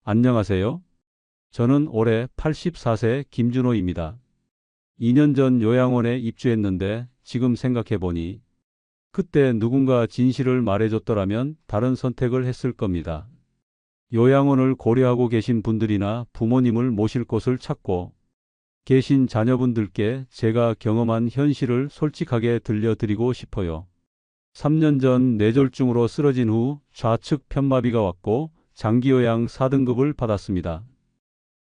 안녕하세요. 저는 올해 84세 김준호입니다. 2년 전 요양원에 입주했는데 지금 생각해보니 그때 누군가 진실을 말해줬더라면 다른 선택을 했을 겁니다. 요양원을 고려하고 계신 분들이나 부모님을 모실 곳을 찾고 계신 자녀분들께 제가 경험한 현실을 솔직하게 들려드리고 싶어요. 3년 전 뇌졸중으로 쓰러진 후 좌측 편마비가 왔고 장기요양 4등급을 받았습니다.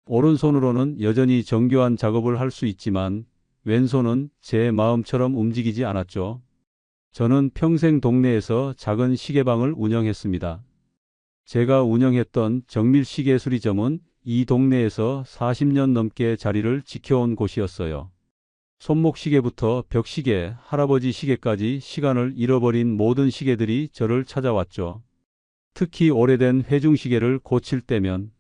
오른손으로는 여전히 정교한 작업을 할 수 있지만 왼손은 제 마음처럼 움직이지 않았죠. 저는 평생 동네에서 작은 시계방을 운영했습니다. 제가 운영했던 정밀시계수리점은 이 동네에서 40년 넘게 자리를 지켜온 곳이었어요. 손목시계부터 벽시계, 할아버지 시계까지 시간을 잃어버린 모든 시계들이 저를 찾아왔죠. 특히 오래된 회중시계를 고칠 때면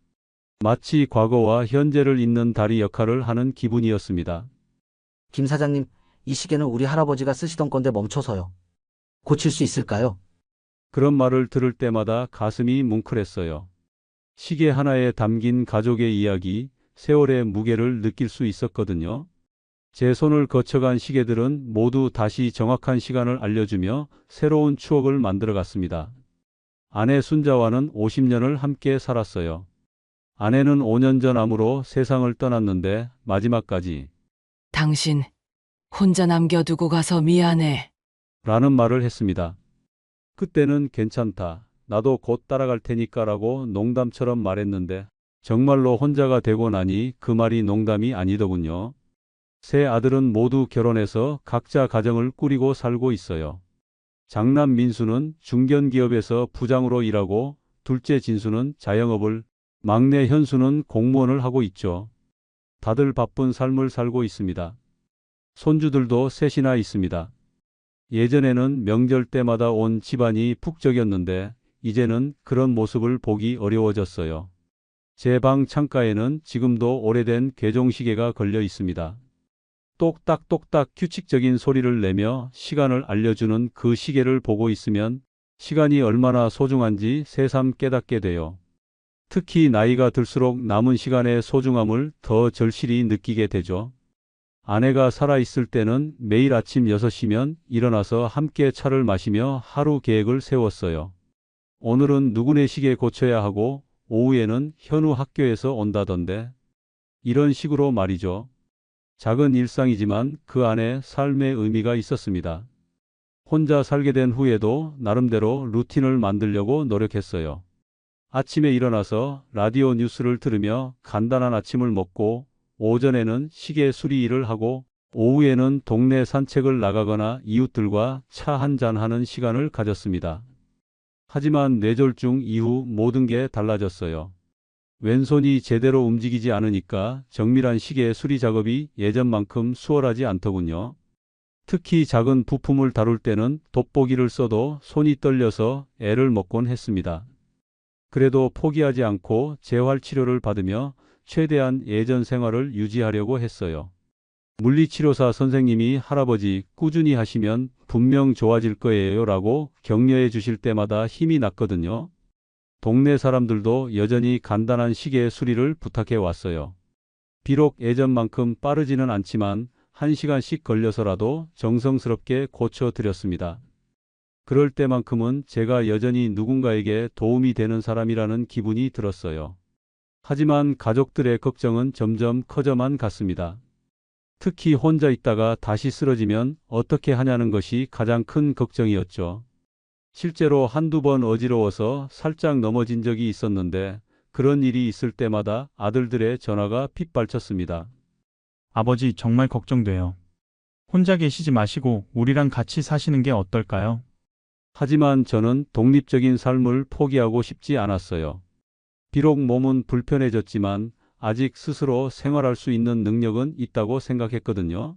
마치 과거와 현재를 잇는 다리 역할을 하는 기분이었습니다. 김 사장님, 이 시계는 우리 할아버지가 쓰시던 건데 멈춰서요. 고칠 수 있을까요? 그런 말을 들을 때마다 가슴이 뭉클했어요. 시계 하나에 담긴 가족의 이야기, 세월의 무게를 느낄 수 있었거든요. 제 손을 거쳐간 시계들은 모두 다시 정확한 시간을 알려주며 새로운 추억을 만들어갔습니다. 아내 순자와는 50년을 함께 살았어요. 아내는 5년 전 암으로 세상을 떠났는데 마지막까지 당신 혼자 남겨두고 가서 미안해. 라는 말을 했습니다. 그때는 괜찮다. 나도 곧 따라갈 테니까 라고 농담처럼 말했는데 정말로 혼자가 되고 나니 그 말이 농담이 아니더군요. 세 아들은 모두 결혼해서 각자 가정을 꾸리고 살고 있어요. 장남 민수는 중견기업에서 부장으로 일하고 둘째 진수는 자영업을, 막내 현수는 공무원을 하고 있죠. 다들 바쁜 삶을 살고 있습니다. 손주들도 셋이나 있습니다. 예전에는 명절 때마다 온 집안이 북적였는데 이제는 그런 모습을 보기 어려워졌어요. 제 방 창가에는 지금도 오래된 괴종시계가 걸려 있습니다. 똑딱똑딱 규칙적인 소리를 내며 시간을 알려주는 그 시계를 보고 있으면 시간이 얼마나 소중한지 새삼 깨닫게 돼요. 특히 나이가 들수록 남은 시간의 소중함을 더 절실히 느끼게 되죠. 아내가 살아있을 때는 매일 아침 6시면 일어나서 함께 차를 마시며 하루 계획을 세웠어요. 오늘은 누구네 시계 고쳐야 하고 오후에는 현우 학교에서 온다던데. 이런 식으로 말이죠. 작은 일상이지만 그 안에 삶의 의미가 있었습니다. 혼자 살게 된 후에도 나름대로 루틴을 만들려고 노력했어요. 아침에 일어나서 라디오 뉴스를 들으며 간단한 아침을 먹고 오전에는 시계 수리 일을 하고 오후에는 동네 산책을 나가거나 이웃들과 차 한잔하는 시간을 가졌습니다. 하지만 뇌졸중 이후 모든 게 달라졌어요. 왼손이 제대로 움직이지 않으니까 정밀한 시계 수리 작업이 예전만큼 수월하지 않더군요. 특히 작은 부품을 다룰 때는 돋보기를 써도 손이 떨려서 애를 먹곤 했습니다. 그래도 포기하지 않고 재활치료를 받으며 최대한 예전 생활을 유지하려고 했어요. 물리치료사 선생님이 할아버지 꾸준히 하시면 분명 좋아질 거예요 라고 격려해 주실 때마다 힘이 났거든요. 동네 사람들도 여전히 간단한 시계 수리를 부탁해 왔어요. 비록 예전만큼 빠르지는 않지만 1시간씩 걸려서라도 정성스럽게 고쳐드렸습니다. 그럴 때만큼은 제가 여전히 누군가에게 도움이 되는 사람이라는 기분이 들었어요. 하지만 가족들의 걱정은 점점 커져만 갔습니다. 특히 혼자 있다가 다시 쓰러지면 어떻게 하냐는 것이 가장 큰 걱정이었죠. 실제로 한두 번 어지러워서 살짝 넘어진 적이 있었는데 그런 일이 있을 때마다 아들들의 전화가 핏발쳤습니다. 아버지, 정말 걱정돼요. 혼자 계시지 마시고 우리랑 같이 사시는 게 어떨까요? 하지만 저는 독립적인 삶을 포기하고 싶지 않았어요. 비록 몸은 불편해졌지만 아직 스스로 생활할 수 있는 능력은 있다고 생각했거든요.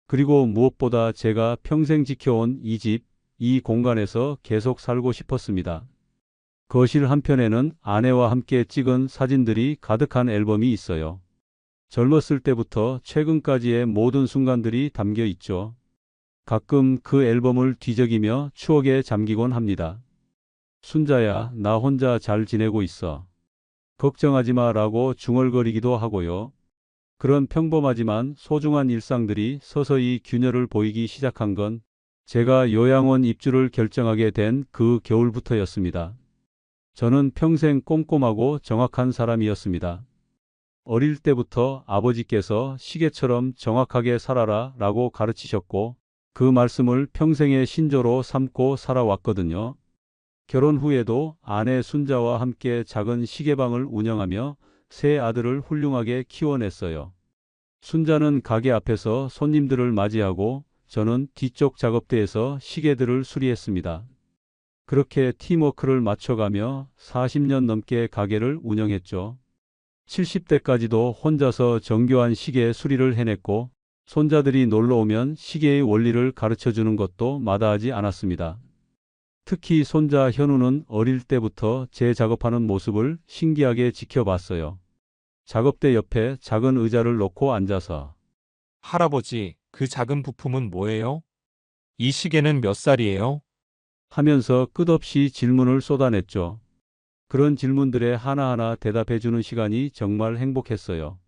그리고 무엇보다 제가 평생 지켜온 이 집, 이 공간에서 계속 살고 싶었습니다. 거실 한편에는 아내와 함께 찍은 사진들이 가득한 앨범이 있어요. 젊었을 때부터 최근까지의 모든 순간들이 담겨 있죠. 가끔 그 앨범을 뒤적이며 추억에 잠기곤 합니다. 순자야, 나 혼자 잘 지내고 있어. 걱정하지 마라고 중얼거리기도 하고요. 그런 평범하지만 소중한 일상들이 서서히 균열을 보이기 시작한 건 제가 요양원 입주를 결정하게 된 그 겨울부터였습니다. 저는 평생 꼼꼼하고 정확한 사람이었습니다. 어릴 때부터 아버지께서 시계처럼 정확하게 살아라 라고 가르치셨고 그 말씀을 평생의 신조로 삼고 살아왔거든요. 결혼 후에도 아내 순자와 함께 작은 시계방을 운영하며 세 아들을 훌륭하게 키워냈어요. 순자는 가게 앞에서 손님들을 맞이하고 저는 뒤쪽 작업대에서 시계들을 수리했습니다. 그렇게 팀워크를 맞춰가며 40년 넘게 가게를 운영했죠. 70대까지도 혼자서 정교한 시계 수리를 해냈고 손자들이 놀러오면 시계의 원리를 가르쳐주는 것도 마다하지 않았습니다. 특히 손자 현우는 어릴 때부터 제 작업하는 모습을 신기하게 지켜봤어요. 작업대 옆에 작은 의자를 놓고 앉아서 할아버지, 그 작은 부품은 뭐예요? 이 시계는 몇 살이에요? 하면서 끝없이 질문을 쏟아냈죠. 그런 질문들에 하나하나 대답해주는 시간이 정말 행복했어요.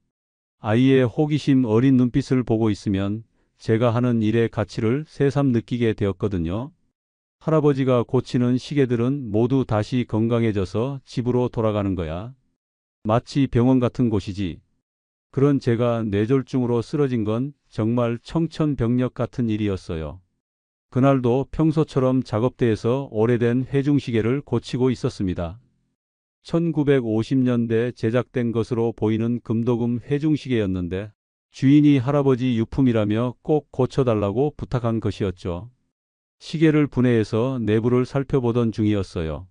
아이의 호기심 어린 눈빛을 보고 있으면 제가 하는 일의 가치를 새삼 느끼게 되었거든요. 할아버지가 고치는 시계들은 모두 다시 건강해져서 집으로 돌아가는 거야. 마치 병원 같은 곳이지. 그런 제가 뇌졸중으로 쓰러진 건 정말 청천벽력 같은 일이었어요. 그날도 평소처럼 작업대에서 오래된 회중시계를 고치고 있었습니다. 1950년대 제작된 것으로 보이는 금도금 회중시계였는데 주인이 할아버지 유품이라며 꼭 고쳐달라고 부탁한 것이었죠. 시계를 분해해서 내부를 살펴보던 중이었어요.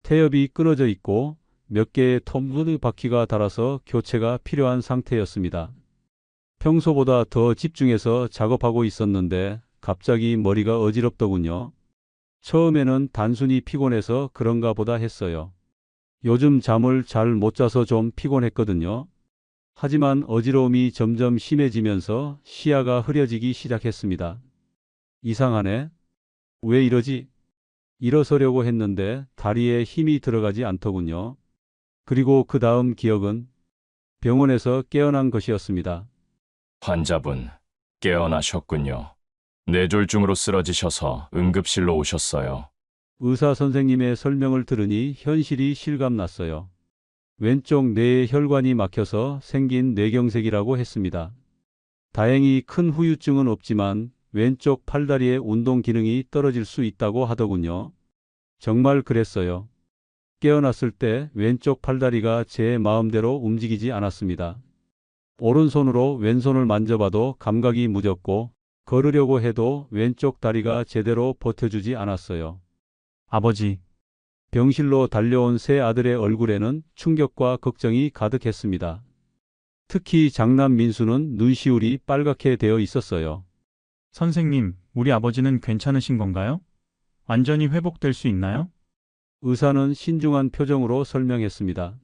태엽이 끊어져 있고 몇 개의 톱 바퀴가 달아서 교체가 필요한 상태였습니다. 평소보다 더 집중해서 작업하고 있었는데 갑자기 머리가 어지럽더군요. 처음에는 단순히 피곤해서 그런가 보다 했어요. 요즘 잠을 잘 못 자서 좀 피곤했거든요. 하지만 어지러움이 점점 심해지면서 시야가 흐려지기 시작했습니다. 이상하네. 왜 이러지? 일어서려고 했는데 다리에 힘이 들어가지 않더군요. 그리고 그 다음 기억은 병원에서 깨어난 것이었습니다. 환자분, 깨어나셨군요. 뇌졸중으로 쓰러지셔서 응급실로 오셨어요. 의사 선생님의 설명을 들으니 현실이 실감났어요. 왼쪽 뇌의 혈관이 막혀서 생긴 뇌경색이라고 했습니다. 다행히 큰 후유증은 없지만 왼쪽 팔다리의 운동 기능이 떨어질 수 있다고 하더군요. 정말 그랬어요. 깨어났을 때 왼쪽 팔다리가 제 마음대로 움직이지 않았습니다. 오른손으로 왼손을 만져봐도 감각이 무졌고 걸으려고 해도 왼쪽 다리가 제대로 버텨주지 않았어요. 아버지, 병실로 달려온 세 아들의 얼굴에는 충격과 걱정이 가득했습니다. 특히 장남 민수는 눈시울이 빨갛게 되어 있었어요. 선생님, 우리 아버지는 괜찮으신 건가요? 완전히 회복될 수 있나요? 의사는 신중한 표정으로 설명했습니다.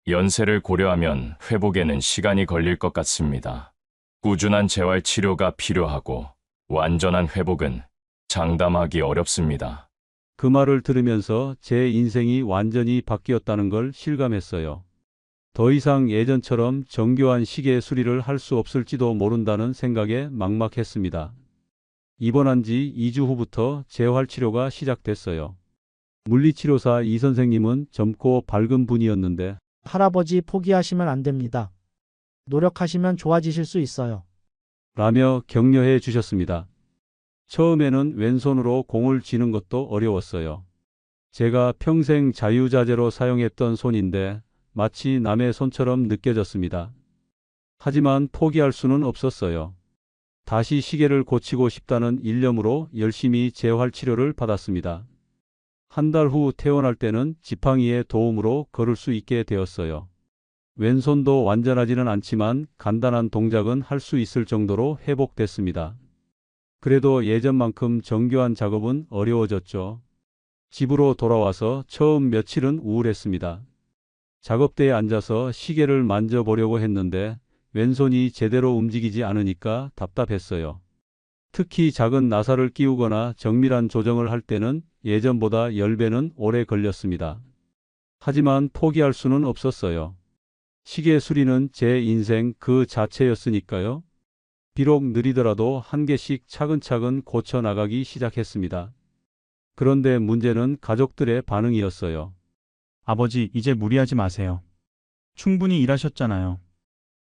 연세를 고려하면 회복에는 시간이 걸릴 것 같습니다. 꾸준한 재활 치료가 필요하고 완전한 회복은 장담하기 어렵습니다. 그 말을 들으면서 제 인생이 완전히 바뀌었다는 걸 실감했어요. 더 이상 예전처럼 정교한 시계 수리를 할 수 없을지도 모른다는 생각에 막막했습니다. 입원한 지 2주 후부터 재활치료가 시작됐어요. 물리치료사 이 선생님은 젊고 밝은 분이었는데 할아버지 포기하시면 안 됩니다. 노력하시면 좋아지실 수 있어요. 라며 격려해 주셨습니다. 처음에는 왼손으로 공을 쥐는 것도 어려웠어요. 제가 평생 자유자재로 사용했던 손인데 마치 남의 손처럼 느껴졌습니다. 하지만 포기할 수는 없었어요. 다시 시계를 고치고 싶다는 일념으로 열심히 재활치료를 받았습니다. 한 달 후 퇴원할 때는 지팡이의 도움으로 걸을 수 있게 되었어요. 왼손도 완전하지는 않지만 간단한 동작은 할 수 있을 정도로 회복됐습니다. 그래도 예전만큼 정교한 작업은 어려워졌죠. 집으로 돌아와서 처음 며칠은 우울했습니다. 작업대에 앉아서 시계를 만져보려고 했는데 왼손이 제대로 움직이지 않으니까 답답했어요. 특히 작은 나사를 끼우거나 정밀한 조정을 할 때는 예전보다 10배는 오래 걸렸습니다. 하지만 포기할 수는 없었어요. 시계 수리는 제 인생 그 자체였으니까요. 비록 느리더라도 한 개씩 차근차근 고쳐 나가기 시작했습니다. 그런데 문제는 가족들의 반응이었어요. 아버지, 이제 무리하지 마세요. 충분히 일하셨잖아요.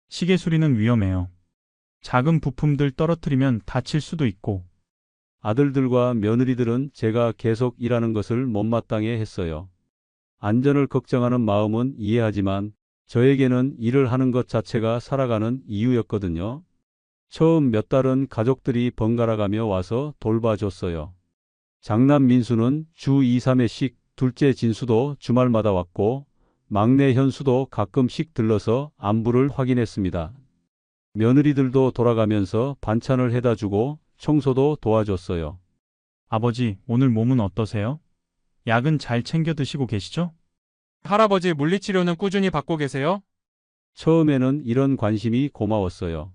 시계 수리는 위험해요. 작은 부품들 떨어뜨리면 다칠 수도 있고. 아들들과 며느리들은 제가 계속 일하는 것을 못마땅해 했어요. 안전을 걱정하는 마음은 이해하지만 저에게는 일을 하는 것 자체가 살아가는 이유였거든요. 처음 몇 달은 가족들이 번갈아 가며 와서 돌봐줬어요. 장남 민수는 주 2, 3회씩, 둘째 진수도 주말마다 왔고 막내 현수도 가끔씩 들러서 안부를 확인했습니다. 며느리들도 돌아가면서 반찬을 해다 주고 청소도 도와줬어요. 아버지, 오늘 몸은 어떠세요? 약은 잘 챙겨 드시고 계시죠? 할아버지 물리치료는 꾸준히 받고 계세요? 처음에는 이런 관심이 고마웠어요.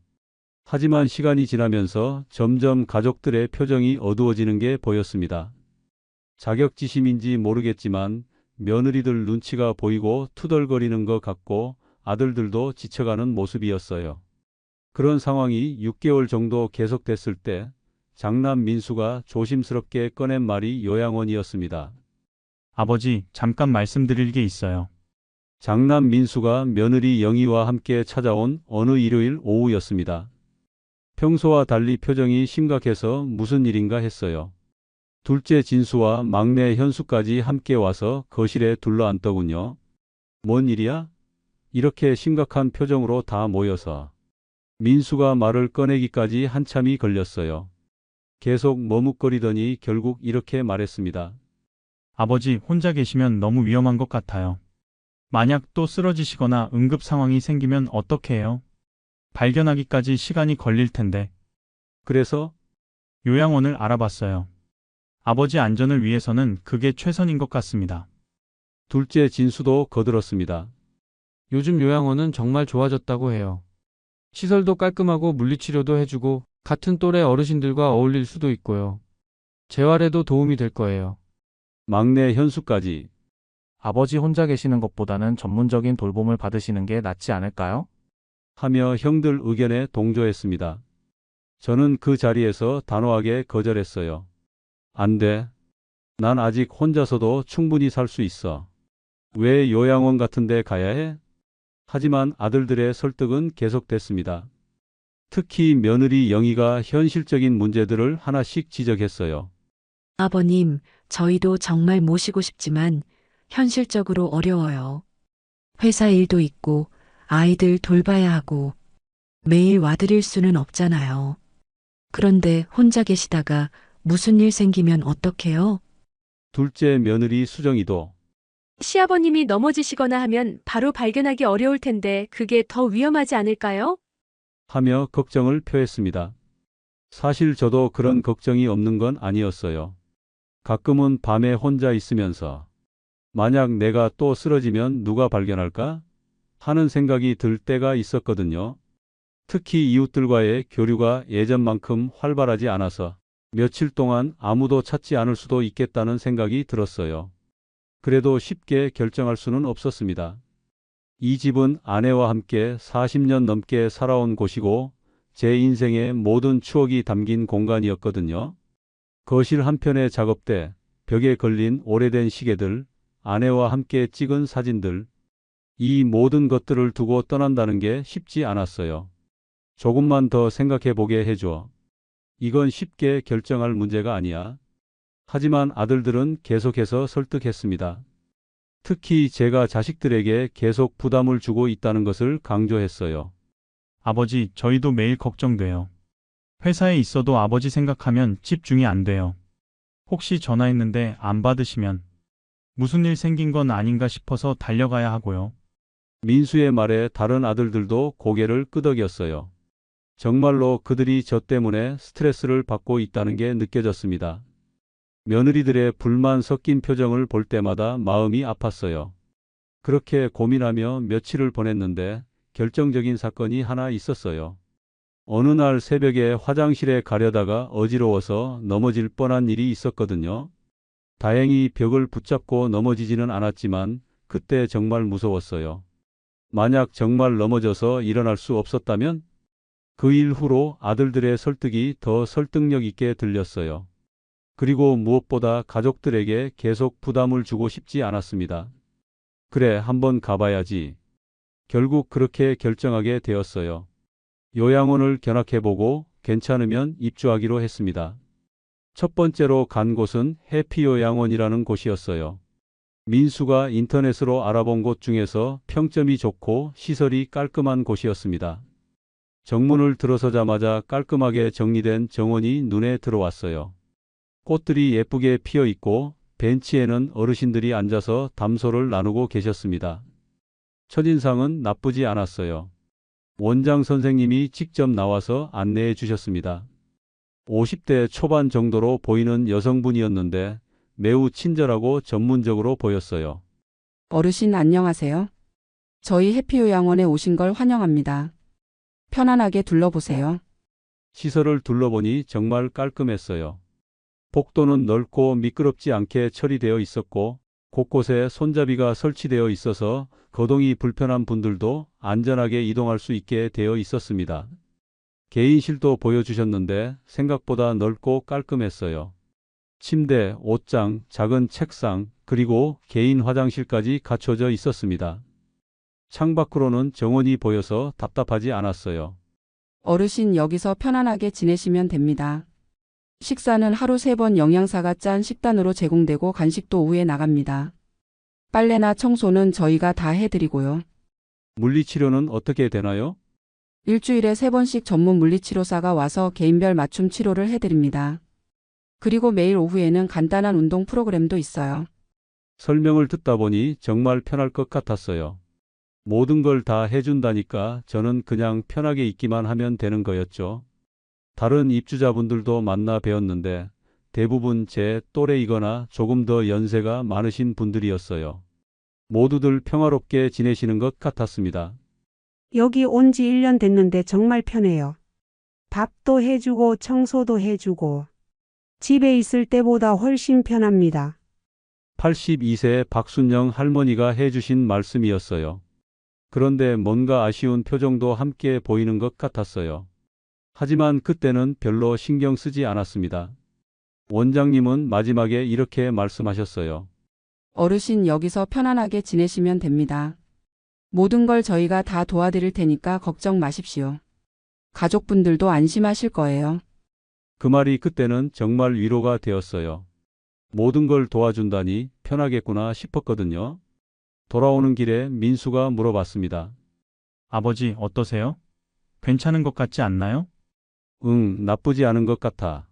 하지만 시간이 지나면서 점점 가족들의 표정이 어두워지는 게 보였습니다. 자격지심인지 모르겠지만 며느리들 눈치가 보이고 투덜거리는 것 같고 아들들도 지쳐가는 모습이었어요. 그런 상황이 6개월 정도 계속됐을 때 장남 민수가 조심스럽게 꺼낸 말이 요양원이었습니다. 아버지, 잠깐 말씀드릴 게 있어요. 장남 민수가 며느리 영희와 함께 찾아온 어느 일요일 오후였습니다. 평소와 달리 표정이 심각해서 무슨 일인가 했어요. 둘째 진수와 막내 현수까지 함께 와서 거실에 둘러앉더군요. 뭔 일이야? 이렇게 심각한 표정으로 다 모여서. 민수가 말을 꺼내기까지 한참이 걸렸어요. 계속 머뭇거리더니 결국 이렇게 말했습니다. 아버지, 혼자 계시면 너무 위험한 것 같아요. 만약 또 쓰러지시거나 응급 상황이 생기면 어떻게 해요? 발견하기까지 시간이 걸릴 텐데. 그래서 요양원을 알아봤어요. 아버지 안전을 위해서는 그게 최선인 것 같습니다. 둘째 진수도 거들었습니다. 요즘 요양원은 정말 좋아졌다고 해요. 시설도 깔끔하고 물리치료도 해주고 같은 또래 어르신들과 어울릴 수도 있고요. 재활에도 도움이 될 거예요. 막내 현수까지. 아버지 혼자 계시는 것보다는 전문적인 돌봄을 받으시는 게 낫지 않을까요? 하며 형들 의견에 동조했습니다. 저는 그 자리에서 단호하게 거절했어요. 안 돼. 난 아직 혼자서도 충분히 살 수 있어. 왜 요양원 같은 데 가야 해? 하지만 아들들의 설득은 계속됐습니다. 특히 며느리 영희가 현실적인 문제들을 하나씩 지적했어요. 아버님, 저희도 정말 모시고 싶지만 현실적으로 어려워요. 회사 일도 있고 아이들 돌봐야 하고 매일 와드릴 수는 없잖아요. 그런데 혼자 계시다가 무슨 일 생기면 어떡해요? 둘째 며느리 수정이도 시아버님이 넘어지시거나 하면 바로 발견하기 어려울 텐데 그게 더 위험하지 않을까요? 하며 걱정을 표했습니다. 사실 저도 그런 걱정이 없는 건 아니었어요. 가끔은 밤에 혼자 있으면서 만약 내가 또 쓰러지면 누가 발견할까? 하는 생각이 들 때가 있었거든요. 특히 이웃들과의 교류가 예전만큼 활발하지 않아서 며칠 동안 아무도 찾지 않을 수도 있겠다는 생각이 들었어요. 그래도 쉽게 결정할 수는 없었습니다. 이 집은 아내와 함께 40년 넘게 살아온 곳이고 제 인생의 모든 추억이 담긴 공간이었거든요. 거실 한편의 작업대, 벽에 걸린 오래된 시계들, 아내와 함께 찍은 사진들, 이 모든 것들을 두고 떠난다는 게 쉽지 않았어요. 조금만 더 생각해 보게 해줘. 이건 쉽게 결정할 문제가 아니야. 하지만 아들들은 계속해서 설득했습니다. 특히 제가 자식들에게 계속 부담을 주고 있다는 것을 강조했어요. 아버지, 저희도 매일 걱정돼요. 회사에 있어도 아버지 생각하면 집중이 안 돼요. 혹시 전화했는데 안 받으시면 무슨 일 생긴 건 아닌가 싶어서 달려가야 하고요. 민수의 말에 다른 아들들도 고개를 끄덕였어요. 정말로 그들이 저 때문에 스트레스를 받고 있다는 게 느껴졌습니다. 며느리들의 불만 섞인 표정을 볼 때마다 마음이 아팠어요. 그렇게 고민하며 며칠을 보냈는데 결정적인 사건이 하나 있었어요. 어느 날 새벽에 화장실에 가려다가 어지러워서 넘어질 뻔한 일이 있었거든요. 다행히 벽을 붙잡고 넘어지지는 않았지만 그때 정말 무서웠어요. 만약 정말 넘어져서 일어날 수 없었다면? 그 일 후로 아들들의 설득이 더 설득력 있게 들렸어요. 그리고 무엇보다 가족들에게 계속 부담을 주고 싶지 않았습니다. 그래, 한번 가봐야지. 결국 그렇게 결정하게 되었어요. 요양원을 견학해보고 괜찮으면 입주하기로 했습니다. 첫 번째로 간 곳은 해피요양원이라는 곳이었어요. 민수가 인터넷으로 알아본 곳 중에서 평점이 좋고 시설이 깔끔한 곳이었습니다. 정문을 들어서자마자 깔끔하게 정리된 정원이 눈에 들어왔어요. 꽃들이 예쁘게 피어 있고 벤치에는 어르신들이 앉아서 담소를 나누고 계셨습니다. 첫인상은 나쁘지 않았어요. 원장 선생님이 직접 나와서 안내해 주셨습니다. 50대 초반 정도로 보이는 여성분이었는데 매우 친절하고 전문적으로 보였어요. 어르신 안녕하세요. 저희 해피요양원에 오신 걸 환영합니다. 편안하게 둘러보세요. 시설을 둘러보니 정말 깔끔했어요. 복도는 넓고 미끄럽지 않게 처리되어 있었고 곳곳에 손잡이가 설치되어 있어서 거동이 불편한 분들도 안전하게 이동할 수 있게 되어 있었습니다. 개인실도 보여주셨는데 생각보다 넓고 깔끔했어요. 침대, 옷장, 작은 책상, 그리고 개인 화장실까지 갖춰져 있었습니다. 창밖으로는 정원이 보여서 답답하지 않았어요. 어르신 여기서 편안하게 지내시면 됩니다. 식사는 하루 3번 영양사가 짠 식단으로 제공되고 간식도 오후에 나갑니다. 빨래나 청소는 저희가 다 해드리고요. 물리치료는 어떻게 되나요? 일주일에 3번씩 전문 물리치료사가 와서 개인별 맞춤 치료를 해드립니다. 그리고 매일 오후에는 간단한 운동 프로그램도 있어요. 설명을 듣다 보니 정말 편할 것 같았어요. 모든 걸 다 해준다니까 저는 그냥 편하게 있기만 하면 되는 거였죠. 다른 입주자분들도 만나 뵈었는데 대부분 제 또래이거나 조금 더 연세가 많으신 분들이었어요. 모두들 평화롭게 지내시는 것 같았습니다. 여기 온 지 1년 됐는데 정말 편해요. 밥도 해주고 청소도 해주고 집에 있을 때보다 훨씬 편합니다. 82세 박순영 할머니가 해주신 말씀이었어요. 그런데 뭔가 아쉬운 표정도 함께 보이는 것 같았어요. 하지만 그때는 별로 신경 쓰지 않았습니다. 원장님은 마지막에 이렇게 말씀하셨어요. 어르신 여기서 편안하게 지내시면 됩니다. 모든 걸 저희가 다 도와드릴 테니까 걱정 마십시오. 가족분들도 안심하실 거예요. 그 말이 그때는 정말 위로가 되었어요. 모든 걸 도와준다니 편하겠구나 싶었거든요. 돌아오는 길에 민수가 물어봤습니다. 아버지 어떠세요? 괜찮은 것 같지 않나요? 응, 나쁘지 않은 것 같아.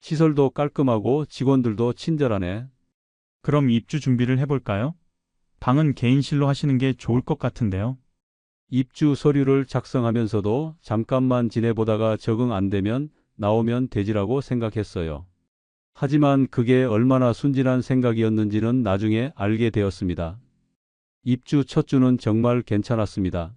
시설도 깔끔하고 직원들도 친절하네. 그럼 입주 준비를 해볼까요? 방은 개인실로 하시는 게 좋을 것 같은데요. 입주 서류를 작성하면서도 잠깐만 지내보다가 적응 안 되면 나오면 되지라고 생각했어요. 하지만 그게 얼마나 순진한 생각이었는지는 나중에 알게 되었습니다. 입주 첫 주는 정말 괜찮았습니다.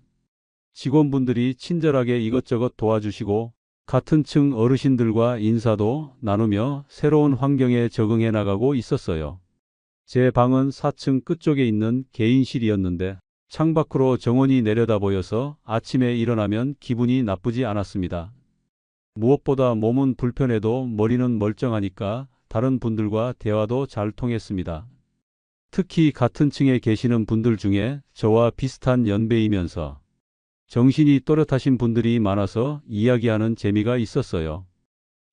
직원분들이 친절하게 이것저것 도와주시고 같은 층 어르신들과 인사도 나누며 새로운 환경에 적응해 나가고 있었어요. 제 방은 4층 끝쪽에 있는 개인실이었는데 창밖으로 정원이 내려다 보여서 아침에 일어나면 기분이 나쁘지 않았습니다. 무엇보다 몸은 불편해도 머리는 멀쩡하니까 다른 분들과 대화도 잘 통했습니다. 특히 같은 층에 계시는 분들 중에 저와 비슷한 연배이면서 정신이 또렷하신 분들이 많아서 이야기하는 재미가 있었어요.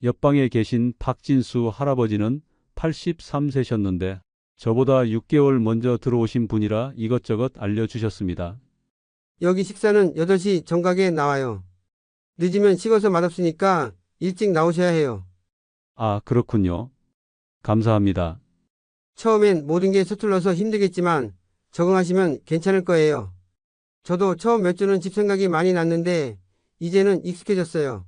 옆방에 계신 박진수 할아버지는 83세셨는데 저보다 6개월 먼저 들어오신 분이라 이것저것 알려주셨습니다. 여기 식사는 8시 정각에 나와요. 늦으면 식어서 맛없으니까 일찍 나오셔야 해요. 아, 그렇군요. 감사합니다. 처음엔 모든 게 서툴러서 힘들겠지만 적응하시면 괜찮을 거예요. 저도 처음 몇 주는 집 생각이 많이 났는데 이제는 익숙해졌어요.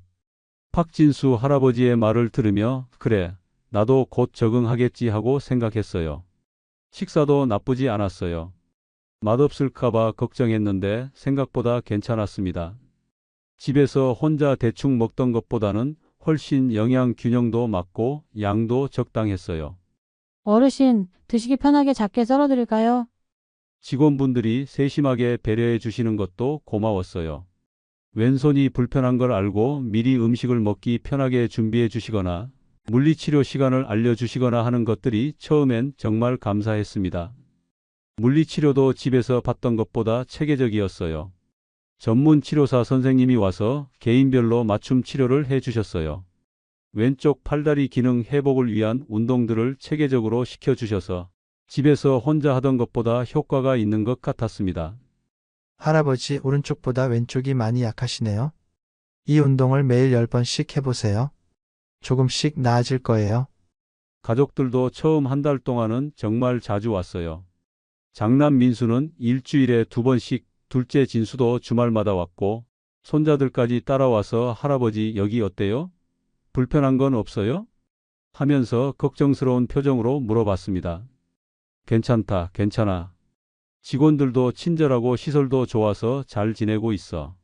박진수 할아버지의 말을 들으며 그래, 나도 곧 적응하겠지 하고 생각했어요. 식사도 나쁘지 않았어요. 맛없을까봐 걱정했는데 생각보다 괜찮았습니다. 집에서 혼자 대충 먹던 것보다는 훨씬 영양 균형도 맞고 양도 적당했어요. 어르신, 드시기 편하게 작게 썰어드릴까요? 직원분들이 세심하게 배려해 주시는 것도 고마웠어요. 왼손이 불편한 걸 알고 미리 음식을 먹기 편하게 준비해 주시거나 물리치료 시간을 알려주시거나 하는 것들이 처음엔 정말 감사했습니다. 물리치료도 집에서 받던 것보다 체계적이었어요. 전문 치료사 선생님이 와서 개인별로 맞춤 치료를 해주셨어요. 왼쪽 팔다리 기능 회복을 위한 운동들을 체계적으로 시켜주셔서 집에서 혼자 하던 것보다 효과가 있는 것 같았습니다. 할아버지 오른쪽보다 왼쪽이 많이 약하시네요. 이 운동을 매일 10번씩 해보세요. 조금씩 나아질 거예요. 가족들도 처음 한 달 동안은 정말 자주 왔어요. 장남 민수는 일주일에 2번씩, 둘째 진수도 주말마다 왔고 손자들까지 따라와서 할아버지 여기 어때요? 불편한 건 없어요? 하면서 걱정스러운 표정으로 물어봤습니다. 괜찮다, 괜찮아. 직원들도 친절하고 시설도 좋아서 잘 지내고 있어.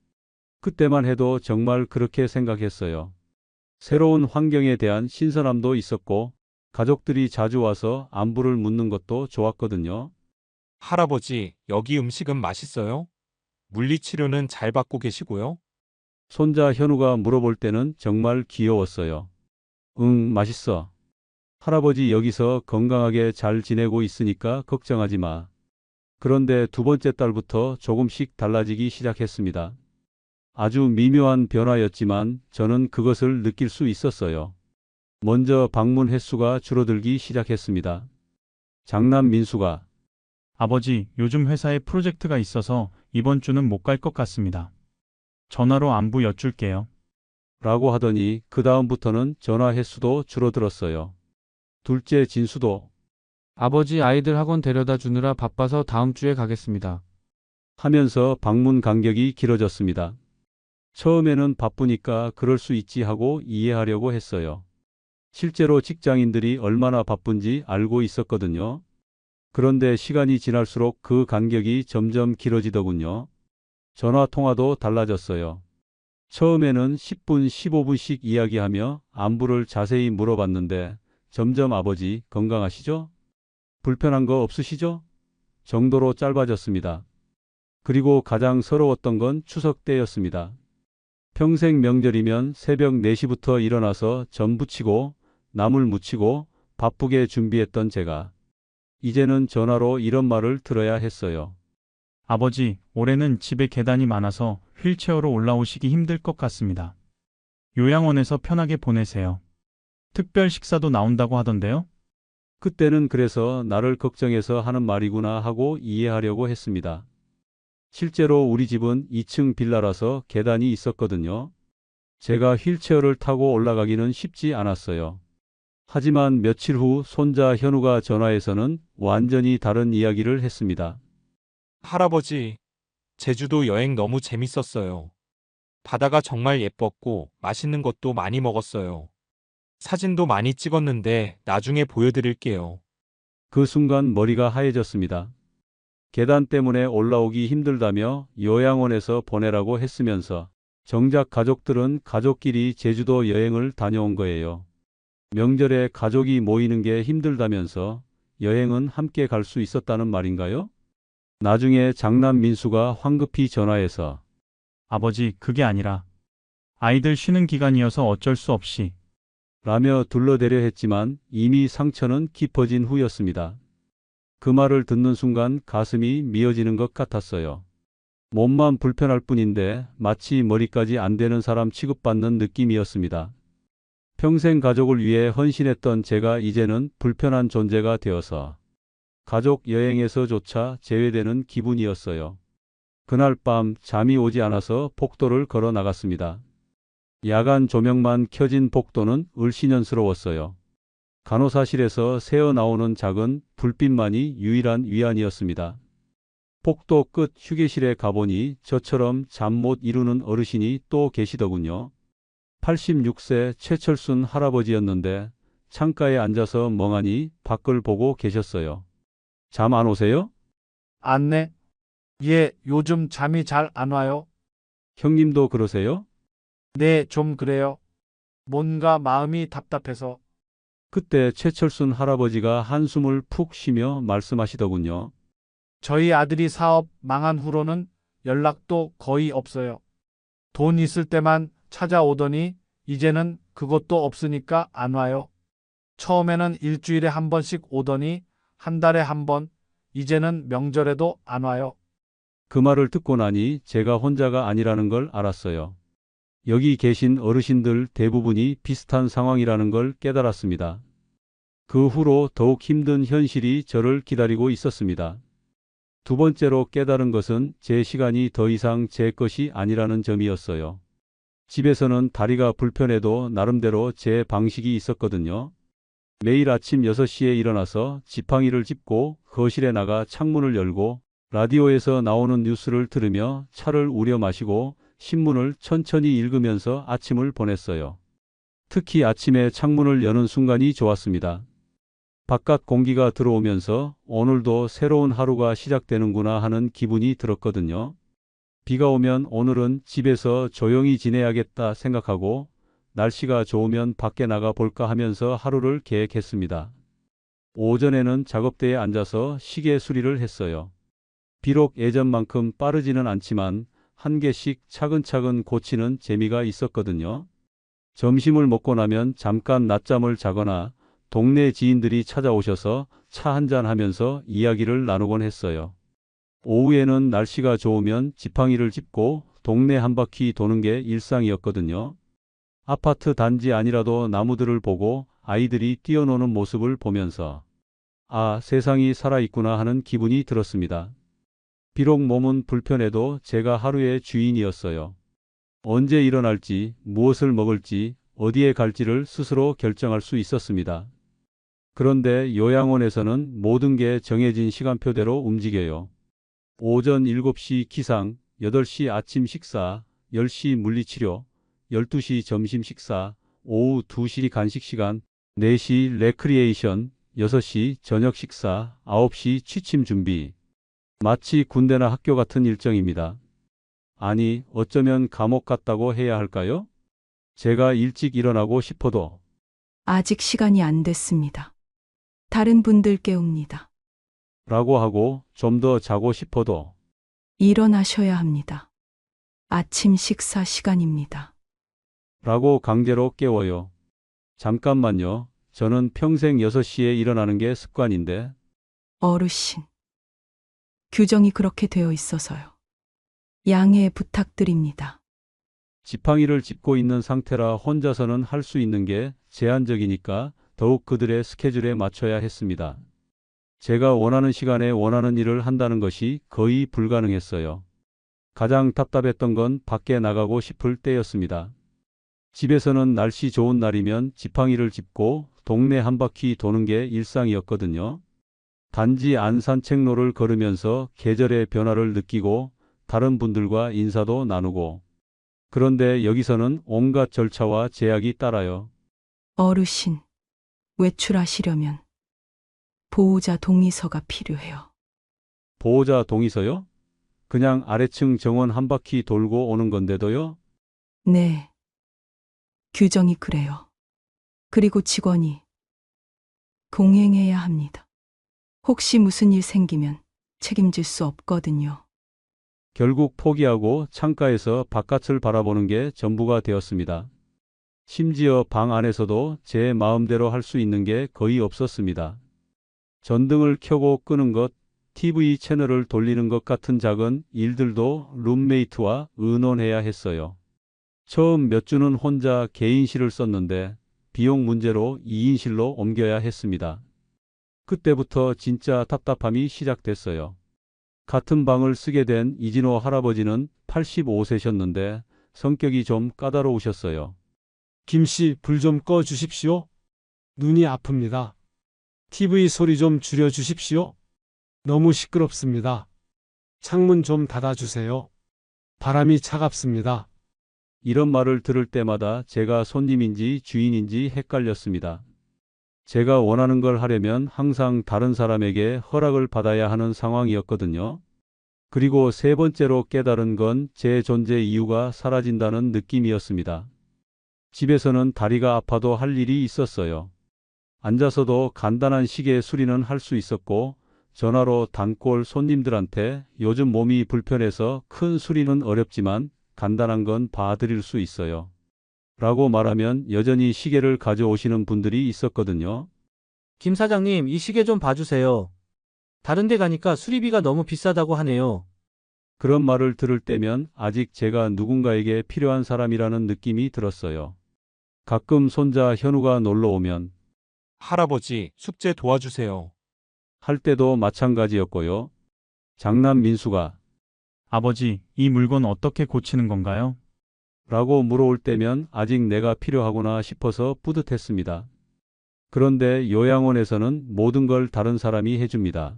그때만 해도 정말 그렇게 생각했어요. 새로운 환경에 대한 신선함도 있었고 가족들이 자주 와서 안부를 묻는 것도 좋았거든요. 할아버지, 여기 음식은 맛있어요? 물리치료는 잘 받고 계시고요? 손자 현우가 물어볼 때는 정말 귀여웠어요. 응, 맛있어. 할아버지 여기서 건강하게 잘 지내고 있으니까 걱정하지 마. 그런데 두 번째 달부터 조금씩 달라지기 시작했습니다. 아주 미묘한 변화였지만 저는 그것을 느낄 수 있었어요. 먼저 방문 횟수가 줄어들기 시작했습니다. 장남 민수가 아버지, 요즘 회사에 프로젝트가 있어서 이번 주는 못 갈 것 같습니다. 전화로 안부 여쭐게요. 라고 하더니 그 다음부터는 전화 횟수도 줄어들었어요. 둘째 진수도 아버지 아이들 학원 데려다 주느라 바빠서 다음 주에 가겠습니다. 하면서 방문 간격이 길어졌습니다. 처음에는 바쁘니까 그럴 수 있지 하고 이해하려고 했어요. 실제로 직장인들이 얼마나 바쁜지 알고 있었거든요. 그런데 시간이 지날수록 그 간격이 점점 길어지더군요. 전화 통화도 달라졌어요. 처음에는 10분, 15분씩 이야기하며 안부를 자세히 물어봤는데 점점 아버지 건강하시죠? 불편한 거 없으시죠? 정도로 짧아졌습니다. 그리고 가장 서러웠던 건 추석 때였습니다. 평생 명절이면 새벽 4시부터 일어나서 전 부치고 나물 무치고 바쁘게 준비했던 제가 이제는 전화로 이런 말을 들어야 했어요. 아버지, 올해는 집에 계단이 많아서 휠체어로 올라오시기 힘들 것 같습니다. 요양원에서 편하게 보내세요. 특별 식사도 나온다고 하던데요? 그때는 그래서 나를 걱정해서 하는 말이구나 하고 이해하려고 했습니다. 실제로 우리 집은 2층 빌라라서 계단이 있었거든요. 제가 휠체어를 타고 올라가기는 쉽지 않았어요. 하지만 며칠 후 손자 현우가 전화해서는 완전히 다른 이야기를 했습니다. 할아버지, 제주도 여행 너무 재밌었어요. 바다가 정말 예뻤고 맛있는 것도 많이 먹었어요. 사진도 많이 찍었는데 나중에 보여드릴게요. 그 순간 머리가 하얘졌습니다. 계단 때문에 올라오기 힘들다며 요양원에서 보내라고 했으면서 정작 가족들은 가족끼리 제주도 여행을 다녀온 거예요. 명절에 가족이 모이는 게 힘들다면서 여행은 함께 갈 수 있었다는 말인가요? 나중에 장남 민수가 황급히 전화해서 아버지, 그게 아니라 아이들 쉬는 기간이어서 어쩔 수 없이 라며 둘러대려 했지만 이미 상처는 깊어진 후였습니다. 그 말을 듣는 순간 가슴이 미어지는 것 같았어요. 몸만 불편할 뿐인데 마치 머리까지 안 되는 사람 취급받는 느낌이었습니다. 평생 가족을 위해 헌신했던 제가 이제는 불편한 존재가 되어서 가족 여행에서조차 제외되는 기분이었어요. 그날 밤 잠이 오지 않아서 복도를 걸어 나갔습니다. 야간 조명만 켜진 복도는 을씨년스러웠어요. 간호사실에서 새어나오는 작은 불빛만이 유일한 위안이었습니다. 복도 끝 휴게실에 가보니 저처럼 잠 못 이루는 어르신이 또 계시더군요. 86세 최철순 할아버지였는데 창가에 앉아서 멍하니 밖을 보고 계셨어요. 잠 안 오세요? 안네. 예, 요즘 잠이 잘 안 와요. 형님도 그러세요? 네, 좀 그래요. 뭔가 마음이 답답해서. 그때 최철순 할아버지가 한숨을 푹 쉬며 말씀하시더군요. 저희 아들이 사업 망한 후로는 연락도 거의 없어요. 돈 있을 때만 찾아오더니 이제는 그것도 없으니까 안 와요. 처음에는 일주일에 한 번씩 오더니 한 달에 한 번, 이제는 명절에도 안 와요. 그 말을 듣고 나니 제가 혼자가 아니라는 걸 알았어요. 여기 계신 어르신들 대부분이 비슷한 상황이라는 걸 깨달았습니다. 그 후로 더욱 힘든 현실이 저를 기다리고 있었습니다. 두 번째로 깨달은 것은 제 시간이 더 이상 제 것이 아니라는 점이었어요. 집에서는 다리가 불편해도 나름대로 제 방식이 있었거든요. 매일 아침 6시에 일어나서 지팡이를 짚고 거실에 나가 창문을 열고 라디오에서 나오는 뉴스를 들으며 차를 우려 마시고 신문을 천천히 읽으면서 아침을 보냈어요. 특히 아침에 창문을 여는 순간이 좋았습니다. 바깥 공기가 들어오면서 오늘도 새로운 하루가 시작되는구나 하는 기분이 들었거든요. 비가 오면 오늘은 집에서 조용히 지내야겠다 생각하고 날씨가 좋으면 밖에 나가 볼까 하면서 하루를 계획했습니다. 오전에는 작업대에 앉아서 시계 수리를 했어요. 비록 예전만큼 빠르지는 않지만 한 개씩 차근차근 고치는 재미가 있었거든요. 점심을 먹고 나면 잠깐 낮잠을 자거나 동네 지인들이 찾아오셔서 차 한잔 하면서 이야기를 나누곤 했어요. 오후에는 날씨가 좋으면 지팡이를 짚고 동네 한 바퀴 도는 게 일상이었거든요. 아파트 단지 아니라도 나무들을 보고 아이들이 뛰어노는 모습을 보면서 아, 세상이 살아있구나 하는 기분이 들었습니다. 비록 몸은 불편해도 제가 하루의 주인이었어요. 언제 일어날지, 무엇을 먹을지, 어디에 갈지를 스스로 결정할 수 있었습니다. 그런데 요양원에서는 모든 게 정해진 시간표대로 움직여요. 오전 7시 기상, 8시 아침 식사, 10시 물리치료, 12시 점심 식사, 오후 2시 간식 시간, 4시 레크리에이션, 6시 저녁 식사, 9시 취침 준비. 마치 군대나 학교 같은 일정입니다. 아니, 어쩌면 감옥 같다고 해야 할까요? 제가 일찍 일어나고 싶어도 아직 시간이 안 됐습니다. 다른 분들 깨웁니다. 라고 하고 좀 더 자고 싶어도 일어나셔야 합니다. 아침 식사 시간입니다. 라고 강제로 깨워요. 잠깐만요. 저는 평생 6시에 일어나는 게 습관인데. 어르신. 규정이 그렇게 되어 있어서요. 양해 부탁드립니다. 지팡이를 짚고 있는 상태라 혼자서는 할 수 있는 게 제한적이니까 더욱 그들의 스케줄에 맞춰야 했습니다. 제가 원하는 시간에 원하는 일을 한다는 것이 거의 불가능했어요. 가장 답답했던 건 밖에 나가고 싶을 때였습니다. 집에서는 날씨 좋은 날이면 지팡이를 짚고 동네 한 바퀴 도는 게 일상이었거든요. 단지 안산책로를 걸으면서 계절의 변화를 느끼고 다른 분들과 인사도 나누고. 그런데 여기서는 온갖 절차와 제약이 따라요. 어르신, 외출하시려면 보호자 동의서가 필요해요. 보호자 동의서요? 그냥 아래층 정원 한 바퀴 돌고 오는 건데도요? 네. 규정이 그래요. 그리고 직원이 공행해야 합니다. 혹시 무슨 일 생기면 책임질 수 없거든요. 결국 포기하고 창가에서 바깥을 바라보는 게 전부가 되었습니다. 심지어 방 안에서도 제 마음대로 할 수 있는 게 거의 없었습니다. 전등을 켜고 끄는 것, TV 채널을 돌리는 것 같은 작은 일들도 룸메이트와 의논해야 했어요. 처음 몇 주는 혼자 개인실을 썼는데 비용 문제로 2인실로 옮겨야 했습니다. 그때부터 진짜 답답함이 시작됐어요. 같은 방을 쓰게 된 이진호 할아버지는 85세셨는데 성격이 좀 까다로우셨어요. 김씨, 불 좀 꺼 주십시오. 눈이 아픕니다. TV 소리 좀 줄여 주십시오. 너무 시끄럽습니다. 창문 좀 닫아주세요. 바람이 차갑습니다. 이런 말을 들을 때마다 제가 손님인지 주인인지 헷갈렸습니다. 제가 원하는 걸 하려면 항상 다른 사람에게 허락을 받아야 하는 상황이었거든요. 그리고 세 번째로 깨달은 건 제 존재 이유가 사라진다는 느낌이었습니다. 집에서는 다리가 아파도 할 일이 있었어요. 앉아서도 간단한 시계 수리는 할 수 있었고 전화로 단골 손님들한테 요즘 몸이 불편해서 큰 수리는 어렵지만 간단한 건 봐드릴 수 있어요. 라고 말하면 여전히 시계를 가져오시는 분들이 있었거든요. 김 사장님, 이 시계 좀 봐주세요. 다른 데 가니까 수리비가 너무 비싸다고 하네요. 그런 말을 들을 때면 아직 제가 누군가에게 필요한 사람이라는 느낌이 들었어요. 가끔 손자 현우가 놀러 오면 할아버지, 숙제 도와주세요. 할 때도 마찬가지였고요. 장남 민수가 아버지, 이 물건 어떻게 고치는 건가요? 라고 물어올 때면 아직 내가 필요하구나 싶어서 뿌듯했습니다. 그런데 요양원에서는 모든 걸 다른 사람이 해줍니다.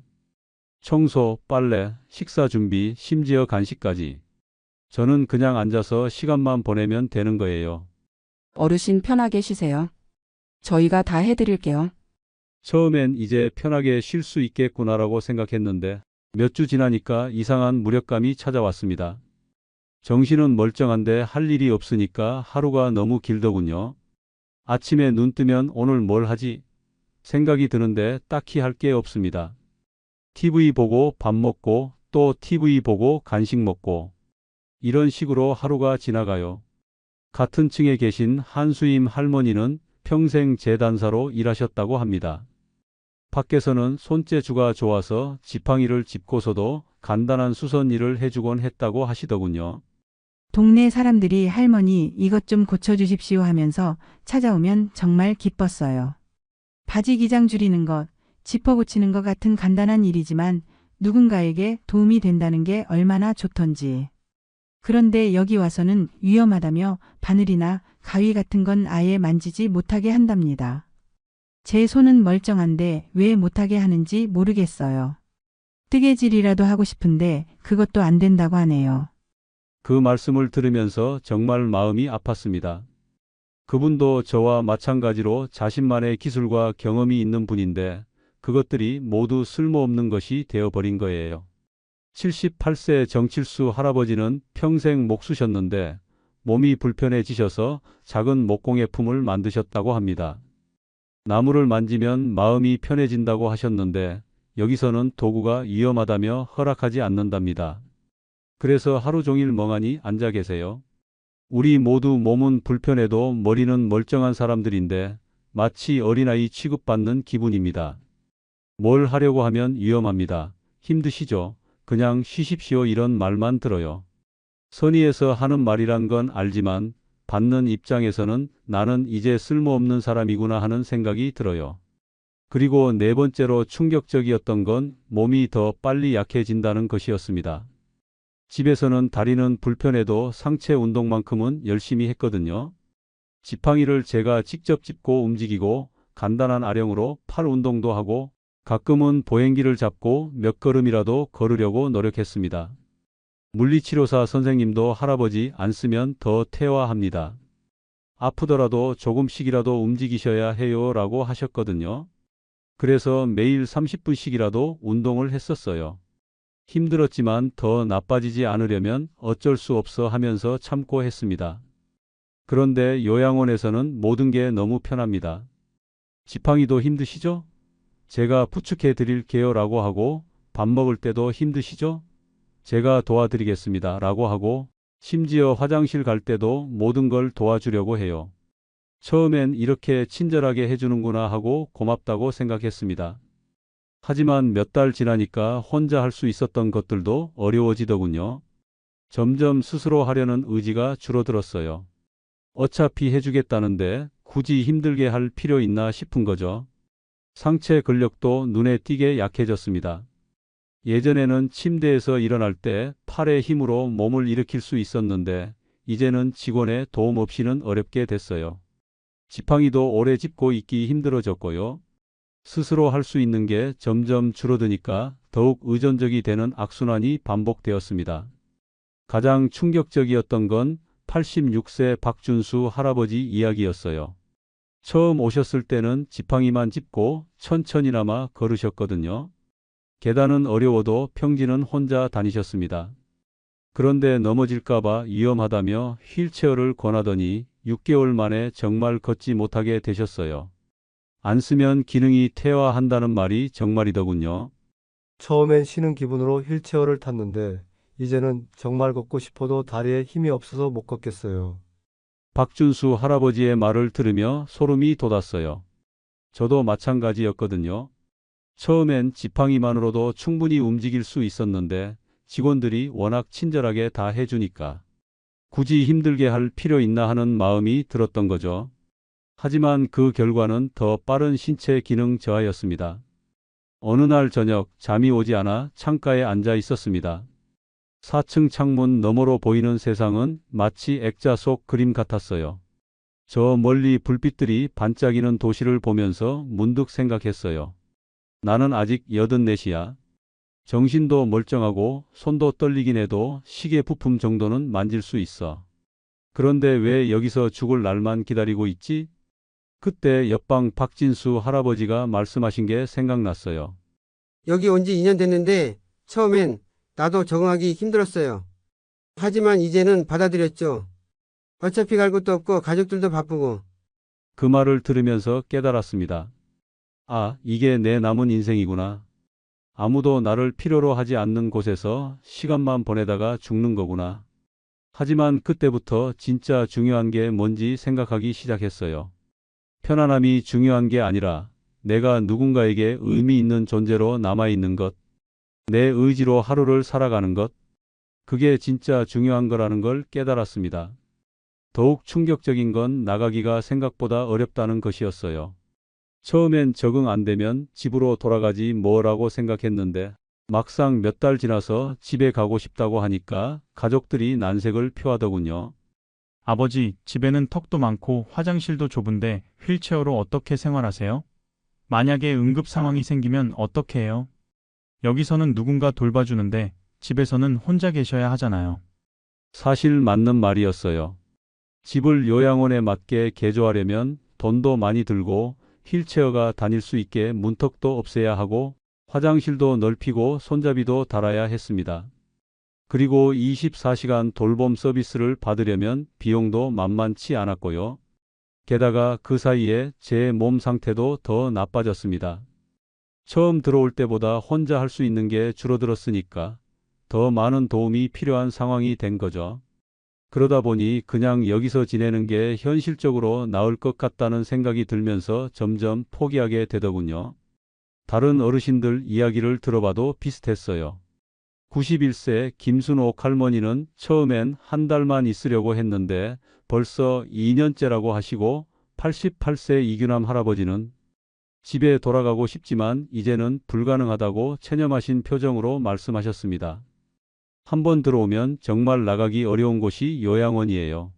청소, 빨래, 식사 준비, 심지어 간식까지. 저는 그냥 앉아서 시간만 보내면 되는 거예요. 어르신 편하게 쉬세요. 저희가 다 해드릴게요. 처음엔 이제 편하게 쉴 수 있겠구나라고 생각했는데 몇 주 지나니까 이상한 무력감이 찾아왔습니다. 정신은 멀쩡한데 할 일이 없으니까 하루가 너무 길더군요. 아침에 눈 뜨면 오늘 뭘 하지? 생각이 드는데 딱히 할 게 없습니다. TV 보고 밥 먹고 또 TV 보고 간식 먹고 이런 식으로 하루가 지나가요. 같은 층에 계신 한수임 할머니는 평생 재단사로 일하셨다고 합니다. 밖에서는 손재주가 좋아서 지팡이를 짚고서도 간단한 수선 일을 해주곤 했다고 하시더군요. 동네 사람들이 할머니 이것 좀 고쳐주십시오 하면서 찾아오면 정말 기뻤어요. 바지 기장 줄이는 것, 지퍼 고치는 것 같은 간단한 일이지만 누군가에게 도움이 된다는 게 얼마나 좋던지. 그런데 여기 와서는 위험하다며 바늘이나 가위 같은 건 아예 만지지 못하게 한답니다. 제 손은 멀쩡한데 왜 못하게 하는지 모르겠어요. 뜨개질이라도 하고 싶은데 그것도 안 된다고 하네요. 그 말씀을 들으면서 정말 마음이 아팠습니다. 그분도 저와 마찬가지로 자신만의 기술과 경험이 있는 분인데 그것들이 모두 쓸모없는 것이 되어버린 거예요. 78세 정칠수 할아버지는 평생 목 쓰셨는데 몸이 불편해지셔서 작은 목공예품을 만드셨다고 합니다. 나무를 만지면 마음이 편해진다고 하셨는데 여기서는 도구가 위험하다며 허락하지 않는답니다. 그래서 하루 종일 멍하니 앉아 계세요. 우리 모두 몸은 불편해도 머리는 멀쩡한 사람들인데 마치 어린아이 취급받는 기분입니다. 뭘 하려고 하면 위험합니다. 힘드시죠? 그냥 쉬십시오 이런 말만 들어요. 선의에서 하는 말이란 건 알지만 받는 입장에서는 나는 이제 쓸모없는 사람이구나 하는 생각이 들어요. 그리고 네 번째로 충격적이었던 건 몸이 더 빨리 약해진다는 것이었습니다. 집에서는 다리는 불편해도 상체 운동만큼은 열심히 했거든요. 지팡이를 제가 직접 짚고 움직이고 간단한 아령으로 팔 운동도 하고 가끔은 보행기를 잡고 몇 걸음이라도 걸으려고 노력했습니다. 물리치료사 선생님도 할아버지 안 쓰면 더 퇴화합니다. 아프더라도 조금씩이라도 움직이셔야 해요 라고 하셨거든요. 그래서 매일 30분씩이라도 운동을 했었어요. 힘들었지만 더 나빠지지 않으려면 어쩔 수 없어 하면서 참고 했습니다. 그런데 요양원에서는 모든 게 너무 편합니다. 지팡이도 힘드시죠? 제가 부축해 드릴게요 라고 하고 밥 먹을 때도 힘드시죠? 제가 도와드리겠습니다 라고 하고 심지어 화장실 갈 때도 모든 걸 도와주려고 해요. 처음엔 이렇게 친절하게 해주는구나 하고 고맙다고 생각했습니다. 하지만 몇 달 지나니까 혼자 할 수 있었던 것들도 어려워지더군요. 점점 스스로 하려는 의지가 줄어들었어요. 어차피 해주겠다는데 굳이 힘들게 할 필요 있나 싶은 거죠. 상체 근력도 눈에 띄게 약해졌습니다. 예전에는 침대에서 일어날 때 팔의 힘으로 몸을 일으킬 수 있었는데 이제는 직원의 도움 없이는 어렵게 됐어요. 지팡이도 오래 짚고 있기 힘들어졌고요. 스스로 할 수 있는 게 점점 줄어드니까 더욱 의존적이 되는 악순환이 반복되었습니다. 가장 충격적이었던 건 86세 박준수 할아버지 이야기였어요. 처음 오셨을 때는 지팡이만 짚고 천천히나마 걸으셨거든요. 계단은 어려워도 평지는 혼자 다니셨습니다. 그런데 넘어질까봐 위험하다며 휠체어를 권하더니 6개월 만에 정말 걷지 못하게 되셨어요. 안 쓰면 기능이 퇴화한다는 말이 정말이더군요. 처음엔 쉬는 기분으로 휠체어를 탔는데 이제는 정말 걷고 싶어도 다리에 힘이 없어서 못 걷겠어요. 박준수 할아버지의 말을 들으며 소름이 돋았어요. 저도 마찬가지였거든요. 처음엔 지팡이만으로도 충분히 움직일 수 있었는데 직원들이 워낙 친절하게 다 해주니까 굳이 힘들게 할 필요 있나 하는 마음이 들었던 거죠. 하지만 그 결과는 더 빠른 신체 기능 저하였습니다. 어느 날 저녁 잠이 오지 않아 창가에 앉아 있었습니다. 4층 창문 너머로 보이는 세상은 마치 액자 속 그림 같았어요. 저 멀리 불빛들이 반짝이는 도시를 보면서 문득 생각했어요. 나는 아직 84이야. 정신도 멀쩡하고 손도 떨리긴 해도 시계 부품 정도는 만질 수 있어. 그런데 왜 여기서 죽을 날만 기다리고 있지? 그때 옆방 박진수 할아버지가 말씀하신 게 생각났어요. 여기 온 지 2년 됐는데 처음엔 나도 적응하기 힘들었어요. 하지만 이제는 받아들였죠. 어차피 갈 곳도 없고 가족들도 바쁘고. 그 말을 들으면서 깨달았습니다. 아, 이게 내 남은 인생이구나. 아무도 나를 필요로 하지 않는 곳에서 시간만 보내다가 죽는 거구나. 하지만 그때부터 진짜 중요한 게 뭔지 생각하기 시작했어요. 편안함이 중요한 게 아니라 내가 누군가에게 의미 있는 존재로 남아있는 것, 내 의지로 하루를 살아가는 것, 그게 진짜 중요한 거라는 걸 깨달았습니다. 더욱 충격적인 건 나가기가 생각보다 어렵다는 것이었어요. 처음엔 적응 안 되면 집으로 돌아가지 뭐라고 생각했는데 막상 몇 달 지나서 집에 가고 싶다고 하니까 가족들이 난색을 표하더군요. 아버지, 집에는 턱도 많고 화장실도 좁은데 휠체어로 어떻게 생활하세요? 만약에 응급 상황이 생기면 어떻게 해요? 여기서는 누군가 돌봐주는데 집에서는 혼자 계셔야 하잖아요. 사실 맞는 말이었어요. 집을 요양원에 맞게 개조하려면 돈도 많이 들고 휠체어가 다닐 수 있게 문턱도 없애야 하고 화장실도 넓히고 손잡이도 달아야 했습니다. 그리고 24시간 돌봄 서비스를 받으려면 비용도 만만치 않았고요. 게다가 그 사이에 제 몸 상태도 더 나빠졌습니다. 처음 들어올 때보다 혼자 할 수 있는 게 줄어들었으니까 더 많은 도움이 필요한 상황이 된 거죠. 그러다 보니 그냥 여기서 지내는 게 현실적으로 나을 것 같다는 생각이 들면서 점점 포기하게 되더군요. 다른 어르신들 이야기를 들어봐도 비슷했어요. 91세 김순옥 할머니는 처음엔 한 달만 있으려고 했는데 벌써 2년째라고 하시고 88세 이규남 할아버지는 집에 돌아가고 싶지만 이제는 불가능하다고 체념하신 표정으로 말씀하셨습니다. 한번 들어오면 정말 나가기 어려운 곳이 요양원이에요.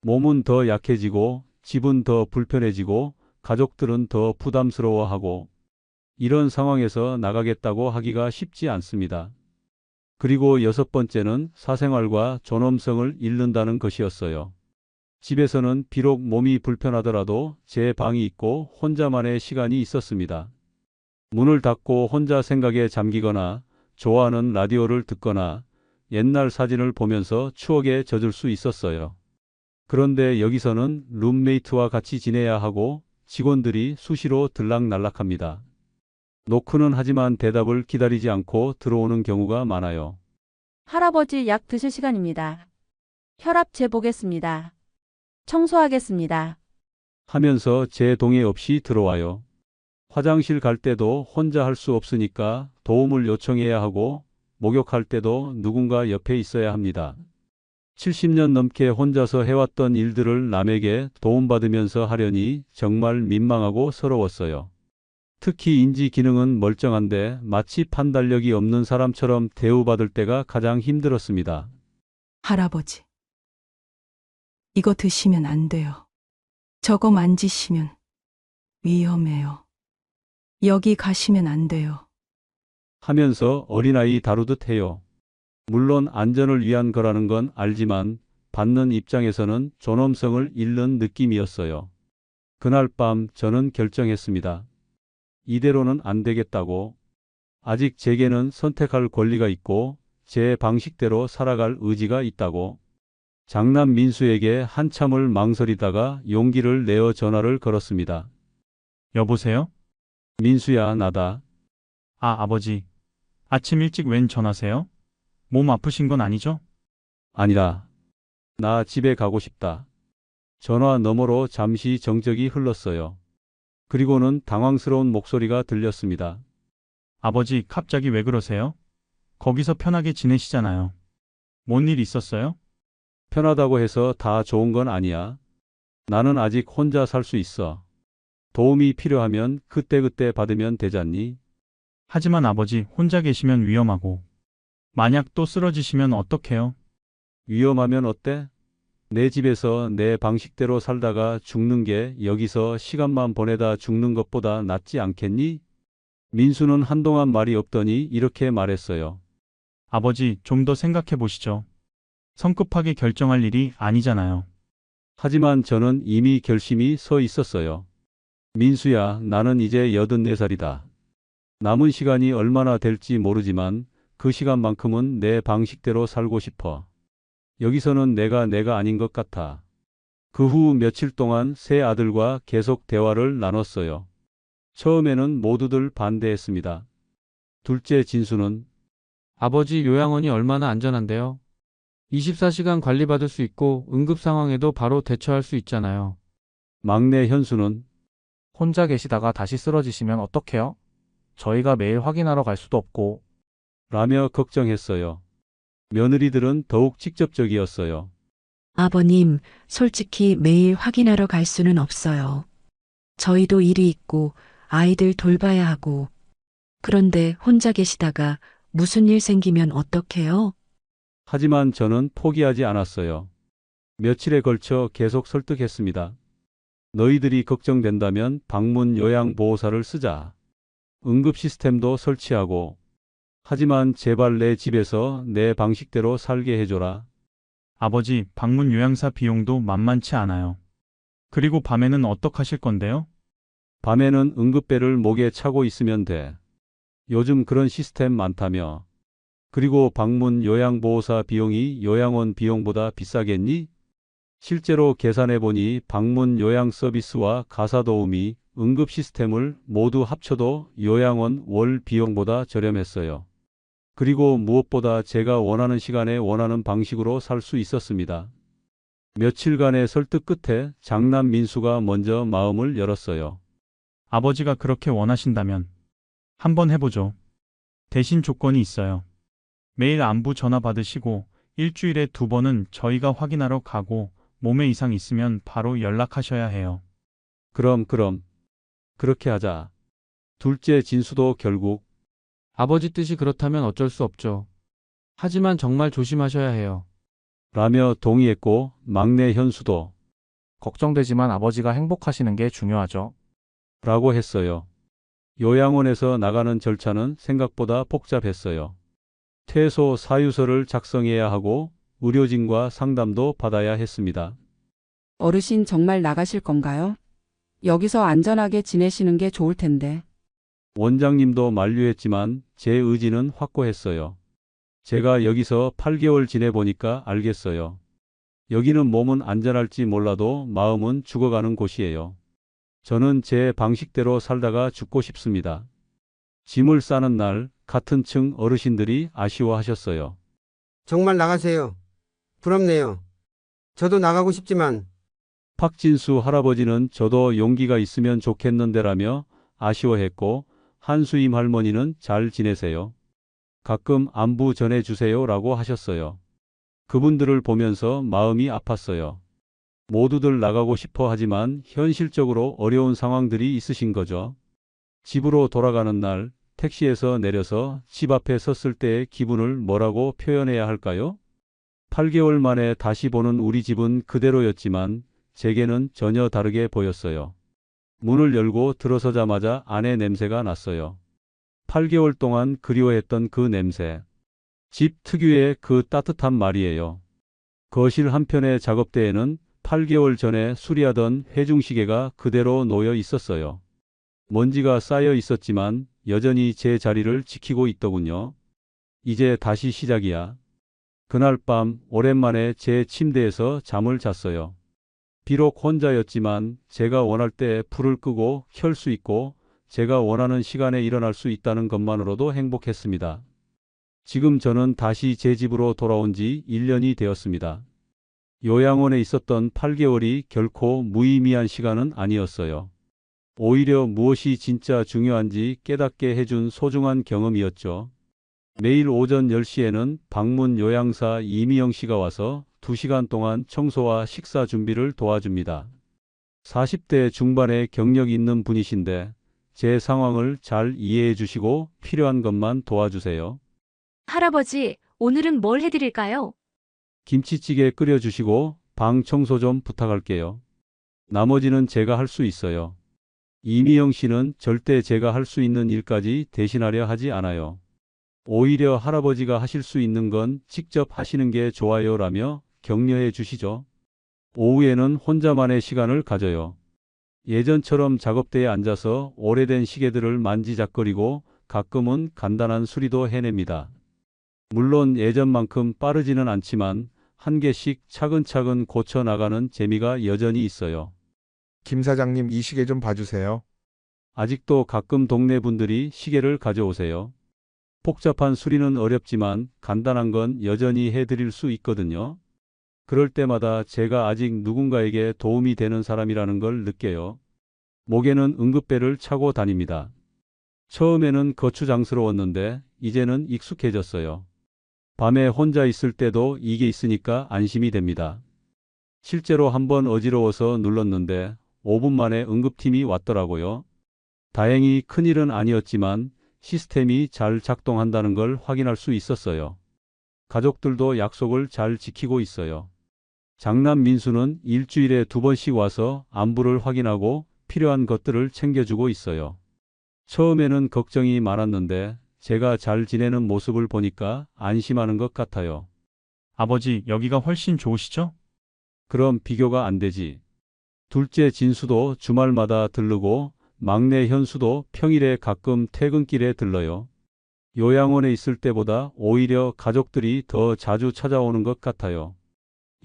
몸은 더 약해지고 집은 더 불편해지고 가족들은 더 부담스러워하고 이런 상황에서 나가겠다고 하기가 쉽지 않습니다. 그리고 6번째는 사생활과 존엄성을 잃는다는 것이었어요. 집에서는 비록 몸이 불편하더라도 제 방이 있고 혼자만의 시간이 있었습니다. 문을 닫고 혼자 생각에 잠기거나 좋아하는 라디오를 듣거나 옛날 사진을 보면서 추억에 젖을 수 있었어요. 그런데 여기서는 룸메이트와 같이 지내야 하고 직원들이 수시로 들락날락합니다. 노크는 하지만 대답을 기다리지 않고 들어오는 경우가 많아요. 할아버지 약 드실 시간입니다. 혈압 재보겠습니다. 청소하겠습니다. 하면서 제 동의 없이 들어와요. 화장실 갈 때도 혼자 할 수 없으니까 도움을 요청해야 하고 목욕할 때도 누군가 옆에 있어야 합니다. 70년 넘게 혼자서 해왔던 일들을 남에게 도움받으면서 하려니 정말 민망하고 서러웠어요. 특히 인지 기능은 멀쩡한데 마치 판단력이 없는 사람처럼 대우받을 때가 가장 힘들었습니다. 할아버지, 이거 드시면 안 돼요. 저거 만지시면 위험해요. 여기 가시면 안 돼요. 하면서 어린아이 다루듯 해요. 물론 안전을 위한 거라는 건 알지만 받는 입장에서는 존엄성을 잃는 느낌이었어요. 그날 밤 저는 결정했습니다. 이대로는 안 되겠다고. 아직 제게는 선택할 권리가 있고 제 방식대로 살아갈 의지가 있다고. 장남 민수에게 한참을 망설이다가 용기를 내어 전화를 걸었습니다. 여보세요? 민수야, 나다. 아, 아버지. 아침 일찍 웬 전화세요? 몸 아프신 건 아니죠? 아니라, 나 집에 가고 싶다. 전화 너머로 잠시 정적이 흘렀어요. 그리고는 당황스러운 목소리가 들렸습니다. 아버지, 갑자기 왜 그러세요? 거기서 편하게 지내시잖아요. 뭔 일 있었어요? 편하다고 해서 다 좋은 건 아니야. 나는 아직 혼자 살 수 있어. 도움이 필요하면 그때그때 받으면 되잖니? 하지만 아버지, 혼자 계시면 위험하고. 만약 또 쓰러지시면 어떡해요? 위험하면 어때? 내 집에서 내 방식대로 살다가 죽는 게 여기서 시간만 보내다 죽는 것보다 낫지 않겠니? 민수는 한동안 말이 없더니 이렇게 말했어요. 아버지, 좀 더 생각해 보시죠. 성급하게 결정할 일이 아니잖아요. 하지만 저는 이미 결심이 서 있었어요. 민수야, 나는 이제 84살이다. 남은 시간이 얼마나 될지 모르지만 그 시간만큼은 내 방식대로 살고 싶어. 여기서는 내가 아닌 것 같아. 그 후 며칠 동안 세 아들과 계속 대화를 나눴어요. 처음에는 모두들 반대했습니다. 둘째 진수는 아버지 요양원이 얼마나 안전한데요? 24시간 관리받을 수 있고 응급 상황에도 바로 대처할 수 있잖아요. 막내 현수는 혼자 계시다가 다시 쓰러지시면 어떡해요? 저희가 매일 확인하러 갈 수도 없고. 라며 걱정했어요. 며느리들은 더욱 직접적이었어요. 아버님, 솔직히 매일 확인하러 갈 수는 없어요. 저희도 일이 있고 아이들 돌봐야 하고. 그런데 혼자 계시다가 무슨 일 생기면 어떡해요? 하지만 저는 포기하지 않았어요. 며칠에 걸쳐 계속 설득했습니다. 너희들이 걱정된다면 방문 요양보호사를 쓰자. 응급 시스템도 설치하고. 하지만 제발 내 집에서 내 방식대로 살게 해줘라. 아버지, 방문 요양사 비용도 만만치 않아요. 그리고 밤에는 어떡하실 건데요? 밤에는 응급배를 목에 차고 있으면 돼. 요즘 그런 시스템 많다며. 그리고 방문 요양보호사 비용이 요양원 비용보다 비싸겠니? 실제로 계산해보니 방문 요양 서비스와 가사도우미, 응급 시스템을 모두 합쳐도 요양원 월 비용보다 저렴했어요. 그리고 무엇보다 제가 원하는 시간에 원하는 방식으로 살 수 있었습니다. 며칠간의 설득 끝에 장남 민수가 먼저 마음을 열었어요. 아버지가 그렇게 원하신다면 한번 해보죠. 대신 조건이 있어요. 매일 안부 전화 받으시고 일주일에 2번은 저희가 확인하러 가고 몸에 이상 있으면 바로 연락하셔야 해요. 그럼 그렇게 하자. 둘째 진수도 결국 아버지 뜻이 그렇다면 어쩔 수 없죠. 하지만 정말 조심하셔야 해요. 라며 동의했고 막내 현수도 걱정되지만 아버지가 행복하시는 게 중요하죠. 라고 했어요. 요양원에서 나가는 절차는 생각보다 복잡했어요. 퇴소 사유서를 작성해야 하고 의료진과 상담도 받아야 했습니다. 어르신 정말 나가실 건가요? 여기서 안전하게 지내시는 게 좋을 텐데. 원장님도 만류했지만 제 의지는 확고했어요. 제가 여기서 8개월 지내보니까 알겠어요. 여기는 몸은 안전할지 몰라도 마음은 죽어가는 곳이에요. 저는 제 방식대로 살다가 죽고 싶습니다. 짐을 싸는 날 같은 층 어르신들이 아쉬워하셨어요. 정말 나가세요. 부럽네요. 저도 나가고 싶지만. 박진수 할아버지는 저도 용기가 있으면 좋겠는데라며 아쉬워했고 한수임 할머니는 잘 지내세요. 가끔 안부 전해주세요 라고 하셨어요. 그분들을 보면서 마음이 아팠어요. 모두들 나가고 싶어 하지만 현실적으로 어려운 상황들이 있으신 거죠. 집으로 돌아가는 날 택시에서 내려서 집 앞에 섰을 때의 기분을 뭐라고 표현해야 할까요? 8개월 만에 다시 보는 우리 집은 그대로였지만 제게는 전혀 다르게 보였어요. 문을 열고 들어서자마자 아내 냄새가 났어요. 8개월 동안 그리워했던 그 냄새. 집 특유의 그 따뜻한 말이에요. 거실 한편의 작업대에는 8개월 전에 수리하던 회중시계가 그대로 놓여 있었어요. 먼지가 쌓여 있었지만 여전히 제 자리를 지키고 있더군요. 이제 다시 시작이야. 그날 밤 오랜만에 제 침대에서 잠을 잤어요. 비록 혼자였지만 제가 원할 때 불을 끄고 켤 수 있고 제가 원하는 시간에 일어날 수 있다는 것만으로도 행복했습니다. 지금 저는 다시 제 집으로 돌아온 지 1년이 되었습니다. 요양원에 있었던 8개월이 결코 무의미한 시간은 아니었어요. 오히려 무엇이 진짜 중요한지 깨닫게 해준 소중한 경험이었죠. 매일 오전 10시에는 방문 요양사 이미영 씨가 와서 2시간 동안 청소와 식사 준비를 도와줍니다. 40대 중반의 경력 있는 분이신데 제 상황을 잘 이해해 주시고 필요한 것만 도와주세요. 할아버지, 오늘은 뭘 해드릴까요? 김치찌개 끓여주시고 방 청소 좀 부탁할게요. 나머지는 제가 할 수 있어요. 이미영 씨는 절대 제가 할 수 있는 일까지 대신하려 하지 않아요. 오히려 할아버지가 하실 수 있는 건 직접 하시는 게 좋아요라며 격려해 주시죠. 오후에는 혼자만의 시간을 가져요. 예전처럼 작업대에 앉아서 오래된 시계들을 만지작거리고 가끔은 간단한 수리도 해냅니다. 물론 예전만큼 빠르지는 않지만 한 개씩 차근차근 고쳐나가는 재미가 여전히 있어요. 김 사장님, 이 시계 좀 봐주세요. 아직도 가끔 동네 분들이 시계를 가져오세요. 복잡한 수리는 어렵지만 간단한 건 여전히 해드릴 수 있거든요. 그럴 때마다 제가 아직 누군가에게 도움이 되는 사람이라는 걸 느껴요. 목에는 응급배를 차고 다닙니다. 처음에는 거추장스러웠는데 이제는 익숙해졌어요. 밤에 혼자 있을 때도 이게 있으니까 안심이 됩니다. 실제로 한번 어지러워서 눌렀는데 5분 만에 응급팀이 왔더라고요. 다행히 큰일은 아니었지만 시스템이 잘 작동한다는 걸 확인할 수 있었어요. 가족들도 약속을 잘 지키고 있어요. 장남 민수는 일주일에 2번씩 와서 안부를 확인하고 필요한 것들을 챙겨주고 있어요. 처음에는 걱정이 많았는데 제가 잘 지내는 모습을 보니까 안심하는 것 같아요. 아버지, 여기가 훨씬 좋으시죠? 그럼 비교가 안 되지. 둘째 진수도 주말마다 들르고 막내 현수도 평일에 가끔 퇴근길에 들러요. 요양원에 있을 때보다 오히려 가족들이 더 자주 찾아오는 것 같아요.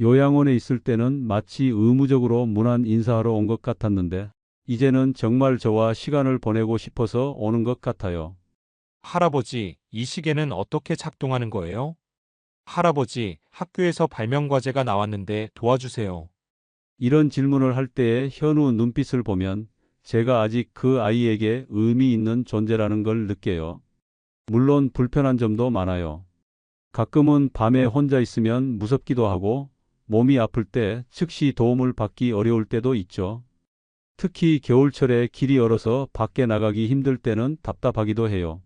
요양원에 있을 때는 마치 의무적으로 문안 인사하러 온 것 같았는데 이제는 정말 저와 시간을 보내고 싶어서 오는 것 같아요. 할아버지, 이 시계는 어떻게 작동하는 거예요? 할아버지, 학교에서 발명과제가 나왔는데 도와주세요. 이런 질문을 할 때의 현우 눈빛을 보면 제가 아직 그 아이에게 의미 있는 존재라는 걸 느껴요. 물론 불편한 점도 많아요. 가끔은 밤에 혼자 있으면 무섭기도 하고 몸이 아플 때 즉시 도움을 받기 어려울 때도 있죠. 특히 겨울철에 길이 얼어서 밖에 나가기 힘들 때는 답답하기도 해요.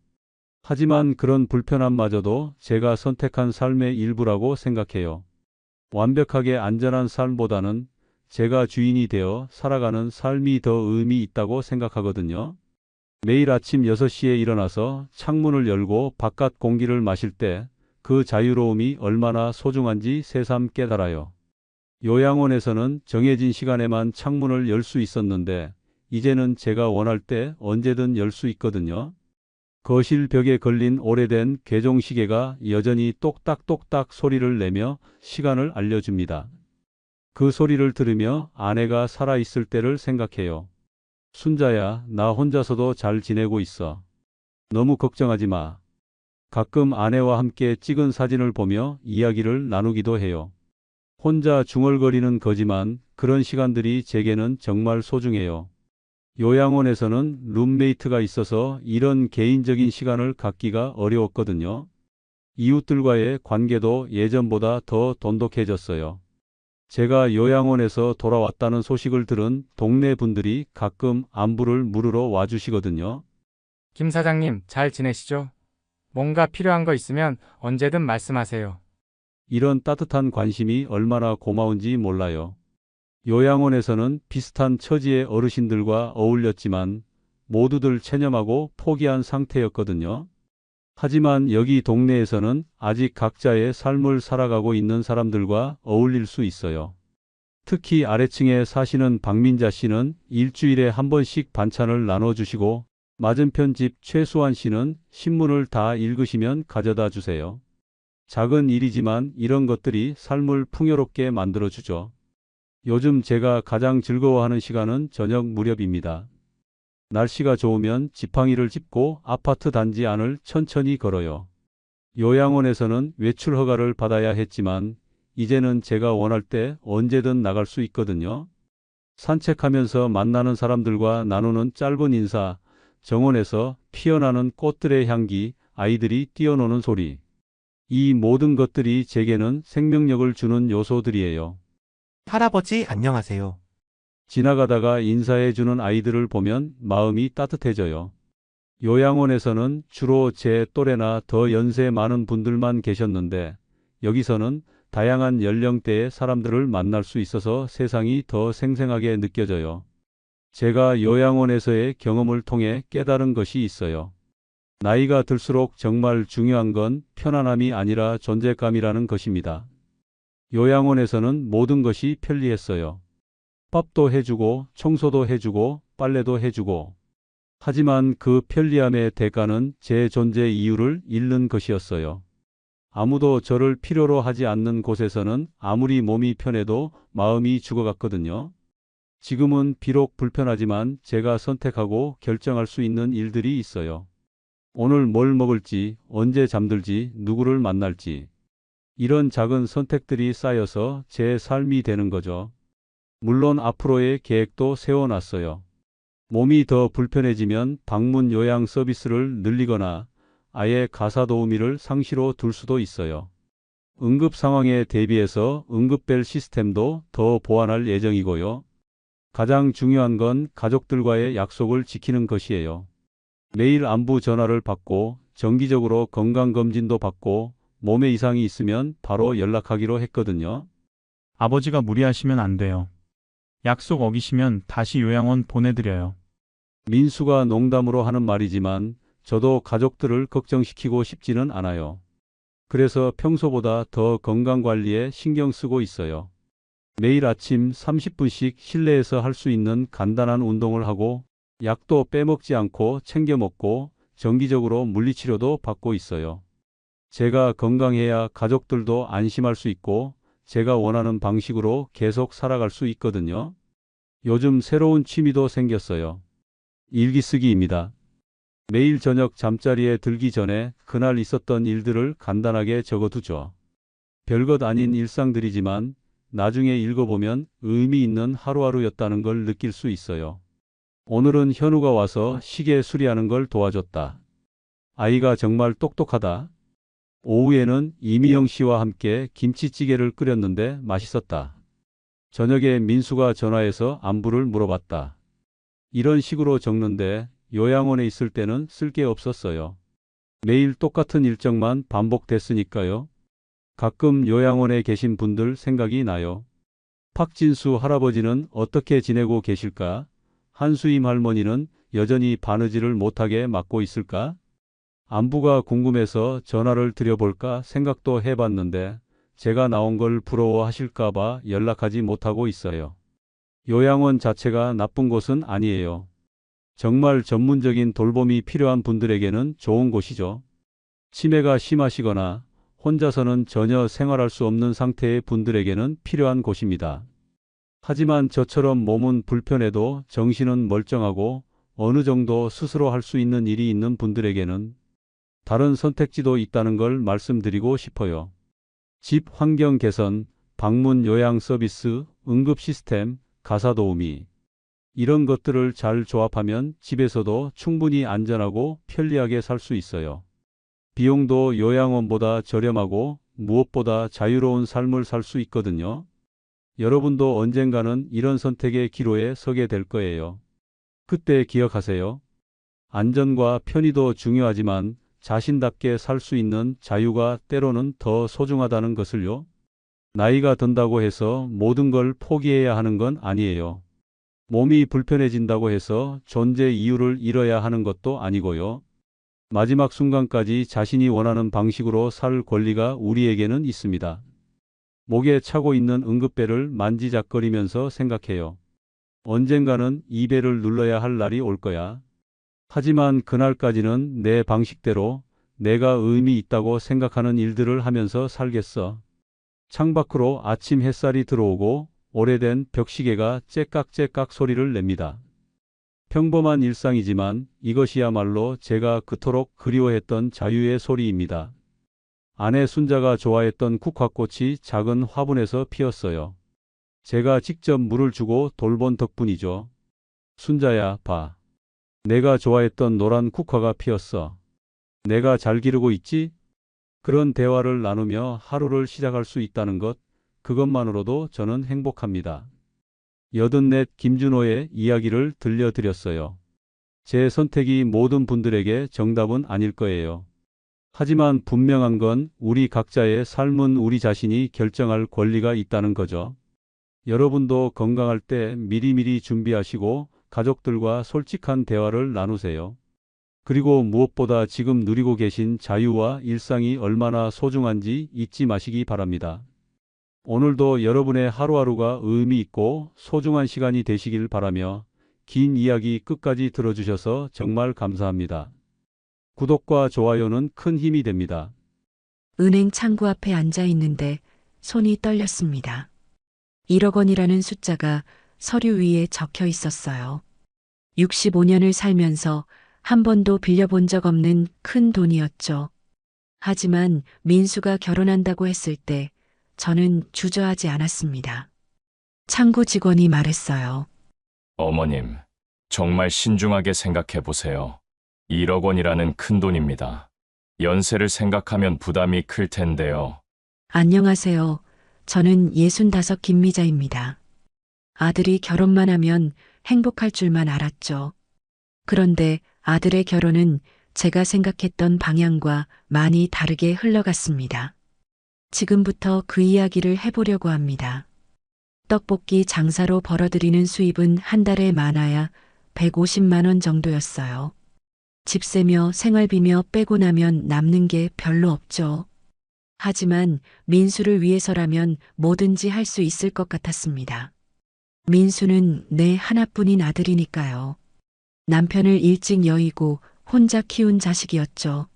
하지만 그런 불편함마저도 제가 선택한 삶의 일부라고 생각해요. 완벽하게 안전한 삶보다는 제가 주인이 되어 살아가는 삶이 더 의미 있다고 생각하거든요. 매일 아침 6시에 일어나서 창문을 열고 바깥 공기를 마실 때 그 자유로움이 얼마나 소중한지 새삼 깨달아요. 요양원에서는 정해진 시간에만 창문을 열 수 있었는데 이제는 제가 원할 때 언제든 열 수 있거든요. 거실 벽에 걸린 오래된 계종시계가 여전히 똑딱똑딱 소리를 내며 시간을 알려줍니다. 그 소리를 들으며 아내가 살아있을 때를 생각해요. 순자야, 나 혼자서도 잘 지내고 있어. 너무 걱정하지 마. 가끔 아내와 함께 찍은 사진을 보며 이야기를 나누기도 해요. 혼자 중얼거리는 거지만 그런 시간들이 제게는 정말 소중해요. 요양원에서는 룸메이트가 있어서 이런 개인적인 시간을 갖기가 어려웠거든요. 이웃들과의 관계도 예전보다 더 돈독해졌어요. 제가 요양원에서 돌아왔다는 소식을 들은 동네 분들이 가끔 안부를 물으러 와주시거든요. 김 사장님, 잘 지내시죠? 뭔가 필요한 거 있으면 언제든 말씀하세요. 이런 따뜻한 관심이 얼마나 고마운지 몰라요. 요양원에서는 비슷한 처지의 어르신들과 어울렸지만 모두들 체념하고 포기한 상태였거든요. 하지만 여기 동네에서는 아직 각자의 삶을 살아가고 있는 사람들과 어울릴 수 있어요. 특히 아래층에 사시는 박민자 씨는 일주일에 한 번씩 반찬을 나눠주시고 맞은편 집 최수환 씨는 신문을 다 읽으시면 가져다 주세요. 작은 일이지만 이런 것들이 삶을 풍요롭게 만들어주죠. 요즘 제가 가장 즐거워하는 시간은 저녁 무렵입니다. 날씨가 좋으면 지팡이를 짚고 아파트 단지 안을 천천히 걸어요. 요양원에서는 외출 허가를 받아야 했지만 이제는 제가 원할 때 언제든 나갈 수 있거든요. 산책하면서 만나는 사람들과 나누는 짧은 인사, 정원에서 피어나는 꽃들의 향기, 아이들이 뛰어노는 소리. 이 모든 것들이 제게는 생명력을 주는 요소들이에요. 할아버지 안녕하세요. 지나가다가 인사해주는 아이들을 보면 마음이 따뜻해져요. 요양원에서는 주로 제 또래나 더 연세 많은 분들만 계셨는데 여기서는 다양한 연령대의 사람들을 만날 수 있어서 세상이 더 생생하게 느껴져요. 제가 요양원에서의 경험을 통해 깨달은 것이 있어요. 나이가 들수록 정말 중요한 건 편안함이 아니라 존재감이라는 것입니다. 요양원에서는 모든 것이 편리했어요. 밥도 해주고, 청소도 해주고, 빨래도 해주고. 하지만 그 편리함의 대가는 제 존재 이유를 잃는 것이었어요. 아무도 저를 필요로 하지 않는 곳에서는 아무리 몸이 편해도 마음이 죽어갔거든요. 지금은 비록 불편하지만 제가 선택하고 결정할 수 있는 일들이 있어요. 오늘 뭘 먹을지, 언제 잠들지, 누구를 만날지. 이런 작은 선택들이 쌓여서 제 삶이 되는 거죠. 물론 앞으로의 계획도 세워놨어요. 몸이 더 불편해지면 방문 요양 서비스를 늘리거나 아예 가사 도우미를 상시로 둘 수도 있어요. 응급 상황에 대비해서 응급벨 시스템도 더 보완할 예정이고요. 가장 중요한 건 가족들과의 약속을 지키는 것이에요. 매일 안부 전화를 받고 정기적으로 건강검진도 받고 몸에 이상이 있으면 바로 연락하기로 했거든요. 아버지가 무리하시면 안 돼요. 약속 어기시면 다시 요양원 보내드려요. 민수가 농담으로 하는 말이지만 저도 가족들을 걱정시키고 싶지는 않아요. 그래서 평소보다 더 건강관리에 신경 쓰고 있어요. 매일 아침 30분씩 실내에서 할 수 있는 간단한 운동을 하고 약도 빼먹지 않고 챙겨 먹고 정기적으로 물리치료도 받고 있어요. 제가 건강해야 가족들도 안심할 수 있고 제가 원하는 방식으로 계속 살아갈 수 있거든요. 요즘 새로운 취미도 생겼어요. 일기쓰기입니다. 매일 저녁 잠자리에 들기 전에 그날 있었던 일들을 간단하게 적어두죠. 별것 아닌 일상들이지만 나중에 읽어보면 의미 있는 하루하루였다는 걸 느낄 수 있어요. 오늘은 현우가 와서 시계 수리하는 걸 도와줬다. 아이가 정말 똑똑하다. 오후에는 이미영 씨와 함께 김치찌개를 끓였는데 맛있었다. 저녁에 민수가 전화해서 안부를 물어봤다. 이런 식으로 적는데 요양원에 있을 때는 쓸 게 없었어요. 매일 똑같은 일정만 반복됐으니까요. 가끔 요양원에 계신 분들 생각이 나요. 박진수 할아버지는 어떻게 지내고 계실까? 한수임 할머니는 여전히 바느질을 못하게 맡고 있을까? 안부가 궁금해서 전화를 드려볼까 생각도 해봤는데 제가 나온 걸 부러워하실까봐 연락하지 못하고 있어요. 요양원 자체가 나쁜 곳은 아니에요. 정말 전문적인 돌봄이 필요한 분들에게는 좋은 곳이죠. 치매가 심하시거나 혼자서는 전혀 생활할 수 없는 상태의 분들에게는 필요한 곳입니다. 하지만 저처럼 몸은 불편해도 정신은 멀쩡하고 어느 정도 스스로 할 수 있는 일이 있는 분들에게는 다른 선택지도 있다는 걸 말씀드리고 싶어요. 집 환경 개선, 방문 요양 서비스, 응급 시스템, 가사 도우미. 이런 것들을 잘 조합하면 집에서도 충분히 안전하고 편리하게 살 수 있어요. 비용도 요양원보다 저렴하고 무엇보다 자유로운 삶을 살 수 있거든요. 여러분도 언젠가는 이런 선택의 기로에 서게 될 거예요. 그때 기억하세요. 안전과 편의도 중요하지만 자신답게 살 수 있는 자유가 때로는 더 소중하다는 것을요. 나이가 든다고 해서 모든 걸 포기해야 하는 건 아니에요. 몸이 불편해진다고 해서 존재 이유를 잃어야 하는 것도 아니고요. 마지막 순간까지 자신이 원하는 방식으로 살 권리가 우리에게는 있습니다. 목에 차고 있는 응급벨을 만지작거리면서 생각해요. 언젠가는 이 벨을 눌러야 할 날이 올 거야. 하지만 그날까지는 내 방식대로 내가 의미 있다고 생각하는 일들을 하면서 살겠어. 창밖으로 아침 햇살이 들어오고 오래된 벽시계가 째깍째깍 소리를 냅니다. 평범한 일상이지만 이것이야말로 제가 그토록 그리워했던 자유의 소리입니다. 아내 순자가 좋아했던 국화꽃이 작은 화분에서 피었어요. 제가 직접 물을 주고 돌본 덕분이죠. 순자야, 봐. 내가 좋아했던 노란 국화가 피었어. 내가 잘 기르고 있지? 그런 대화를 나누며 하루를 시작할 수 있다는 것, 그것만으로도 저는 행복합니다. 84 김준호의 이야기를 들려드렸어요. 제 선택이 모든 분들에게 정답은 아닐 거예요. 하지만 분명한 건 우리 각자의 삶은 우리 자신이 결정할 권리가 있다는 거죠. 여러분도 건강할 때 미리미리 준비하시고 가족들과 솔직한 대화를 나누세요. 그리고 무엇보다 지금 누리고 계신 자유와 일상이 얼마나 소중한지 잊지 마시기 바랍니다. 오늘도 여러분의 하루하루가 의미 있고 소중한 시간이 되시길 바라며 긴 이야기 끝까지 들어주셔서 정말 감사합니다. 구독과 좋아요는 큰 힘이 됩니다. 은행 창구 앞에 앉아 있는데 손이 떨렸습니다. 1억 원이라는 숫자가 서류 위에 적혀 있었어요. 65년을 살면서 한 번도 빌려본 적 없는 큰 돈이었죠. 하지만 민수가 결혼한다고 했을 때 저는 주저하지 않았습니다. 창구 직원이 말했어요. 어머님, 정말 신중하게 생각해 보세요. 1억 원이라는 큰 돈입니다. 연세를 생각하면 부담이 클 텐데요. 안녕하세요. 저는 65 김미자입니다. 아들이 결혼만 하면 행복할 줄만 알았죠. 그런데 아들의 결혼은 제가 생각했던 방향과 많이 다르게 흘러갔습니다. 지금부터 그 이야기를 해보려고 합니다. 떡볶이 장사로 벌어들이는 수입은 한 달에 많아야 150만 원 정도였어요. 집세며 생활비며 빼고 나면 남는 게 별로 없죠. 하지만 민수를 위해서라면 뭐든지 할 수 있을 것 같았습니다. 민수는 내 하나뿐인 아들이니까요. 남편을 일찍 여의고 혼자 키운 자식이었죠.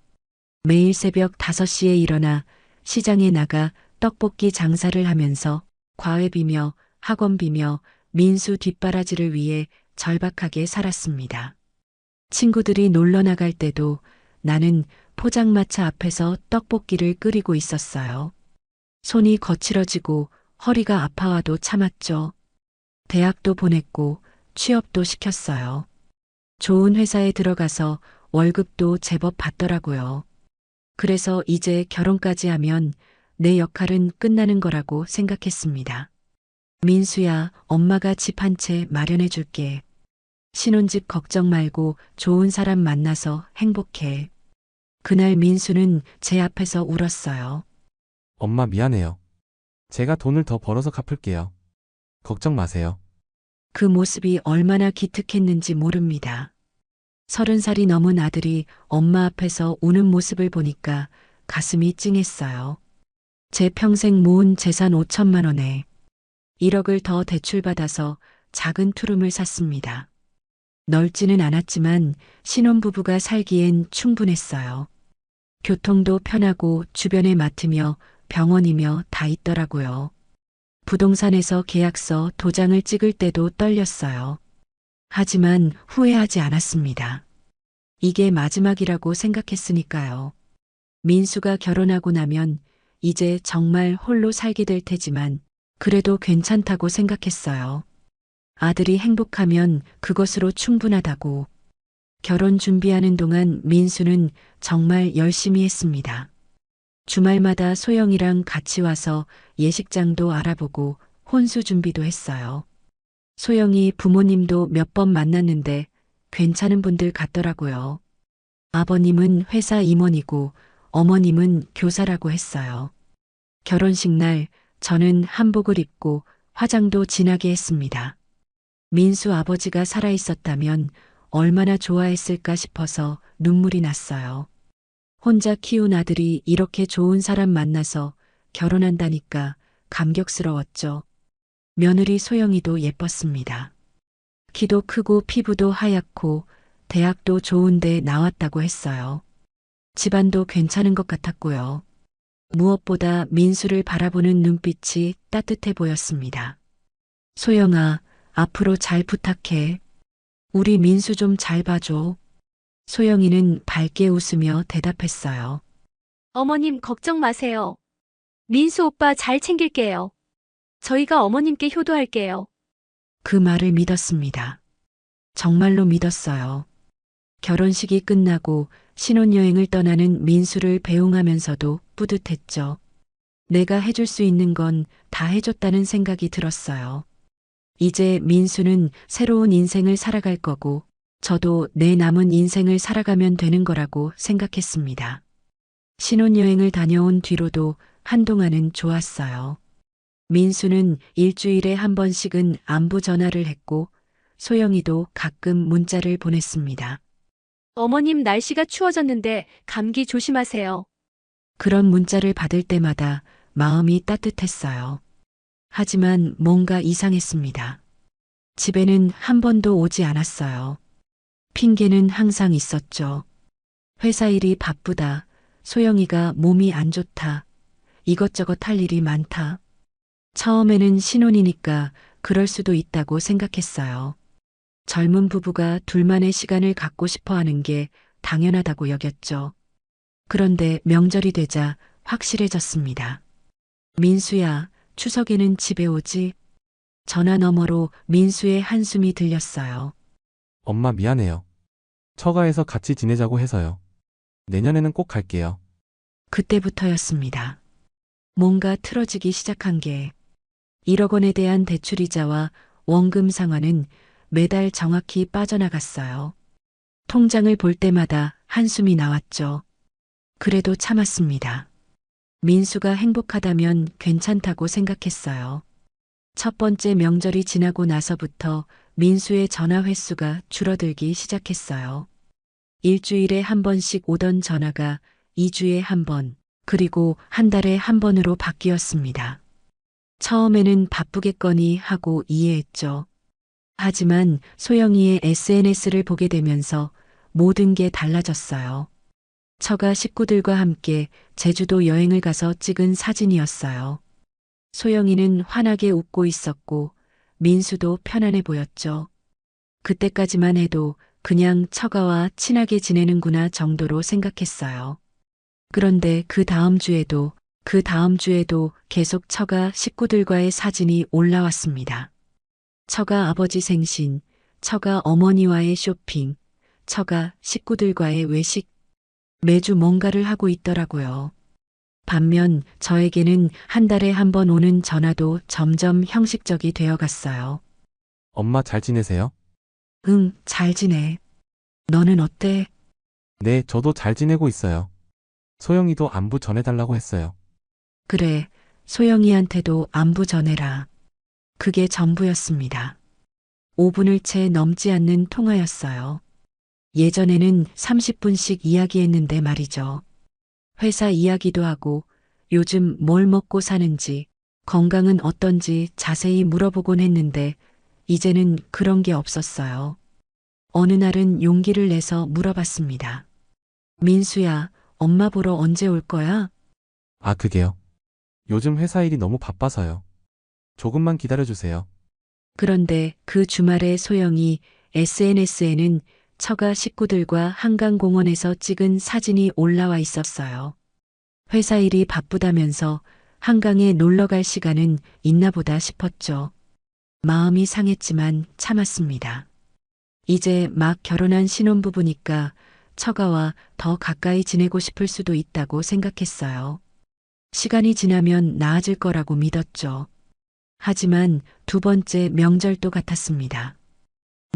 매일 새벽 5시에 일어나 시장에 나가 떡볶이 장사를 하면서 과외비며 학원비며 민수 뒷바라지를 위해 절박하게 살았습니다. 친구들이 놀러 나갈 때도 나는 포장마차 앞에서 떡볶이를 끓이고 있었어요. 손이 거칠어지고 허리가 아파와도 참았죠. 대학도 보냈고 취업도 시켰어요. 좋은 회사에 들어가서 월급도 제법 받더라고요. 그래서 이제 결혼까지 하면 내 역할은 끝나는 거라고 생각했습니다. 민수야, 엄마가 집 한 채 마련해 줄게. 신혼집 걱정 말고 좋은 사람 만나서 행복해. 그날 민수는 제 앞에서 울었어요. 엄마 미안해요. 제가 돈을 더 벌어서 갚을게요. 걱정 마세요. 그 모습이 얼마나 기특했는지 모릅니다. 30살이 넘은 아들이 엄마 앞에서 우는 모습을 보니까 가슴이 찡했어요. 제 평생 모은 재산 5천만 원에 1억을 더 대출받아서 작은 투룸을 샀습니다. 넓지는 않았지만 신혼부부가 살기엔 충분했어요. 교통도 편하고 주변에 마트며 병원이며 다 있더라고요. 부동산에서 계약서 도장을 찍을 때도 떨렸어요. 하지만 후회하지 않았습니다. 이게 마지막이라고 생각했으니까요. 민수가 결혼하고 나면 이제 정말 홀로 살게 될 테지만 그래도 괜찮다고 생각했어요. 아들이 행복하면 그것으로 충분하다고. 결혼 준비하는 동안 민수는 정말 열심히 했습니다. 주말마다 소영이랑 같이 와서 예식장도 알아보고 혼수 준비도 했어요. 소영이 부모님도 몇 번 만났는데 괜찮은 분들 같더라고요. 아버님은 회사 임원이고 어머님은 교사라고 했어요. 결혼식 날 저는 한복을 입고 화장도 진하게 했습니다. 민수 아버지가 살아있었다면 얼마나 좋아했을까 싶어서 눈물이 났어요. 혼자 키운 아들이 이렇게 좋은 사람 만나서 결혼한다니까 감격스러웠죠. 며느리 소영이도 예뻤습니다. 키도 크고 피부도 하얗고 대학도 좋은데 나왔다고 했어요. 집안도 괜찮은 것 같았고요. 무엇보다 민수를 바라보는 눈빛이 따뜻해 보였습니다. 소영아, 앞으로 잘 부탁해. 우리 민수 좀 잘 봐줘. 소영이는 밝게 웃으며 대답했어요. 어머님 걱정 마세요. 민수 오빠 잘 챙길게요. 저희가 어머님께 효도할게요. 그 말을 믿었습니다. 정말로 믿었어요. 결혼식이 끝나고 신혼여행을 떠나는 민수를 배웅하면서도 뿌듯했죠. 내가 해줄 수 있는 건 다 해줬다는 생각이 들었어요. 이제 민수는 새로운 인생을 살아갈 거고, 저도 내 남은 인생을 살아가면 되는 거라고 생각했습니다. 신혼여행을 다녀온 뒤로도 한동안은 좋았어요. 민수는 일주일에 한 번씩은 안부 전화를 했고, 소영이도 가끔 문자를 보냈습니다. 어머님 날씨가 추워졌는데 감기 조심하세요. 그런 문자를 받을 때마다 마음이 따뜻했어요. 하지만 뭔가 이상했습니다. 집에는 한 번도 오지 않았어요. 핑계는 항상 있었죠. 회사 일이 바쁘다. 소영이가 몸이 안 좋다. 이것저것 할 일이 많다. 처음에는 신혼이니까 그럴 수도 있다고 생각했어요. 젊은 부부가 둘만의 시간을 갖고 싶어 하는 게 당연하다고 여겼죠. 그런데 명절이 되자 확실해졌습니다. 민수야, 추석에는 집에 오지? 전화 너머로 민수의 한숨이 들렸어요. 엄마 미안해요. 처가에서 같이 지내자고 해서요. 내년에는 꼭 갈게요. 그때부터였습니다. 뭔가 틀어지기 시작한 게 1억 원에 대한 대출이자와 원금 상환은 매달 정확히 빠져나갔어요. 통장을 볼 때마다 한숨이 나왔죠. 그래도 참았습니다. 민수가 행복하다면 괜찮다고 생각했어요. 첫 번째 명절이 지나고 나서부터 민수의 전화 횟수가 줄어들기 시작했어요. 일주일에 한 번씩 오던 전화가 2주에 한 번, 그리고 한 달에 한 번으로 바뀌었습니다. 처음에는 바쁘겠거니 하고 이해했죠. 하지만 소영이의 SNS를 보게 되면서 모든 게 달라졌어요. 처가 식구들과 함께 제주도 여행을 가서 찍은 사진이었어요. 소영이는 환하게 웃고 있었고 민수도 편안해 보였죠. 그때까지만 해도 그냥 처가와 친하게 지내는구나 정도로 생각했어요. 그런데 그 다음 주에도 계속 처가 식구들과의 사진이 올라왔습니다. 처가 아버지 생신, 처가 어머니와의 쇼핑, 처가 식구들과의 외식. 매주 뭔가를 하고 있더라고요. 반면 저에게는 한 달에 한 번 오는 전화도 점점 형식적이 되어 갔어요. 엄마 잘 지내세요? 응, 잘 지내. 너는 어때? 네, 저도 잘 지내고 있어요. 소영이도 안부 전해달라고 했어요. 그래, 소영이한테도 안부 전해라. 그게 전부였습니다. 5분을 채 넘지 않는 통화였어요. 예전에는 30분씩 이야기했는데 말이죠. 회사 이야기도 하고 요즘 뭘 먹고 사는지, 건강은 어떤지 자세히 물어보곤 했는데 이제는 그런 게 없었어요. 어느 날은 용기를 내서 물어봤습니다. 민수야, 엄마 보러 언제 올 거야? 아, 그게요. 요즘 회사 일이 너무 바빠서요. 조금만 기다려주세요. 그런데 그 주말에 소영이 SNS에는 처가 식구들과 한강공원에서 찍은 사진이 올라와 있었어요. 회사 일이 바쁘다면서 한강에 놀러 갈 시간은 있나 보다 싶었죠. 마음이 상했지만 참았습니다. 이제 막 결혼한 신혼부부니까 처가와 더 가까이 지내고 싶을 수도 있다고 생각했어요. 시간이 지나면 나아질 거라고 믿었죠. 하지만 두 번째 명절도 같았습니다.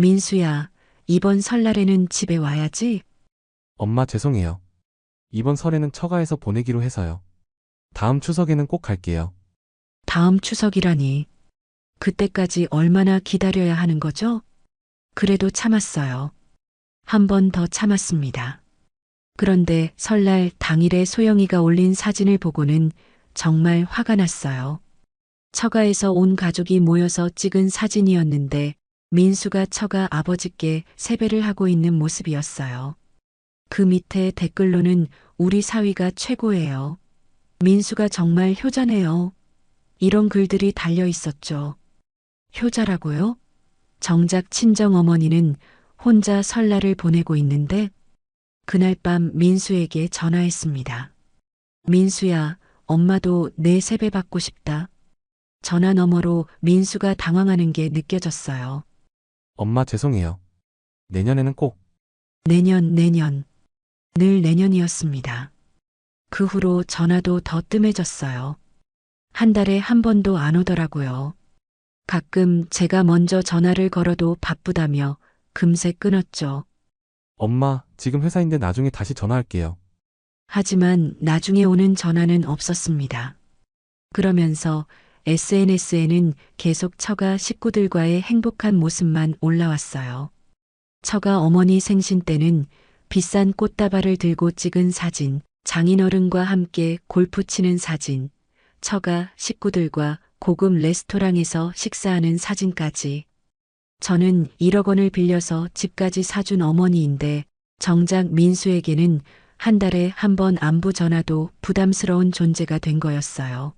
민수야, 이번 설날에는 집에 와야지? 엄마 죄송해요. 이번 설에는 처가에서 보내기로 해서요. 다음 추석에는 꼭 갈게요. 다음 추석이라니. 그때까지 얼마나 기다려야 하는 거죠? 그래도 참았어요. 한 번 더 참았습니다. 그런데 설날 당일에 소영이가 올린 사진을 보고는 정말 화가 났어요. 처가에서 온 가족이 모여서 찍은 사진이었는데 민수가 처가 아버지께 세배를 하고 있는 모습이었어요. 그 밑에 댓글로는 우리 사위가 최고예요. 민수가 정말 효자네요. 이런 글들이 달려 있었죠. 효자라고요? 정작 친정어머니는 혼자 설날을 보내고 있는데 그날 밤 민수에게 전화했습니다. 민수야, 엄마도 내 세배 받고 싶다. 전화 너머로 민수가 당황하는 게 느껴졌어요. 엄마 죄송해요. 내년에는 꼭. 내년. 늘 내년이었습니다. 그 후로 전화도 더 뜸해졌어요. 한 달에 한 번도 안 오더라고요. 가끔 제가 먼저 전화를 걸어도 바쁘다며 금세 끊었죠. 엄마, 지금 회사인데 나중에 다시 전화할게요. 하지만 나중에 오는 전화는 없었습니다. 그러면서 SNS에는 계속 처가 식구들과의 행복한 모습만 올라왔어요. 처가 어머니 생신 때는 비싼 꽃다발을 들고 찍은 사진, 장인어른과 함께 골프 치는 사진, 처가 식구들과 고급 레스토랑에서 식사하는 사진까지. 저는 1억 원을 빌려서 집까지 사준 어머니인데 정작 민수에게는 한 달에 한 번 안부 전화도 부담스러운 존재가 된 거였어요.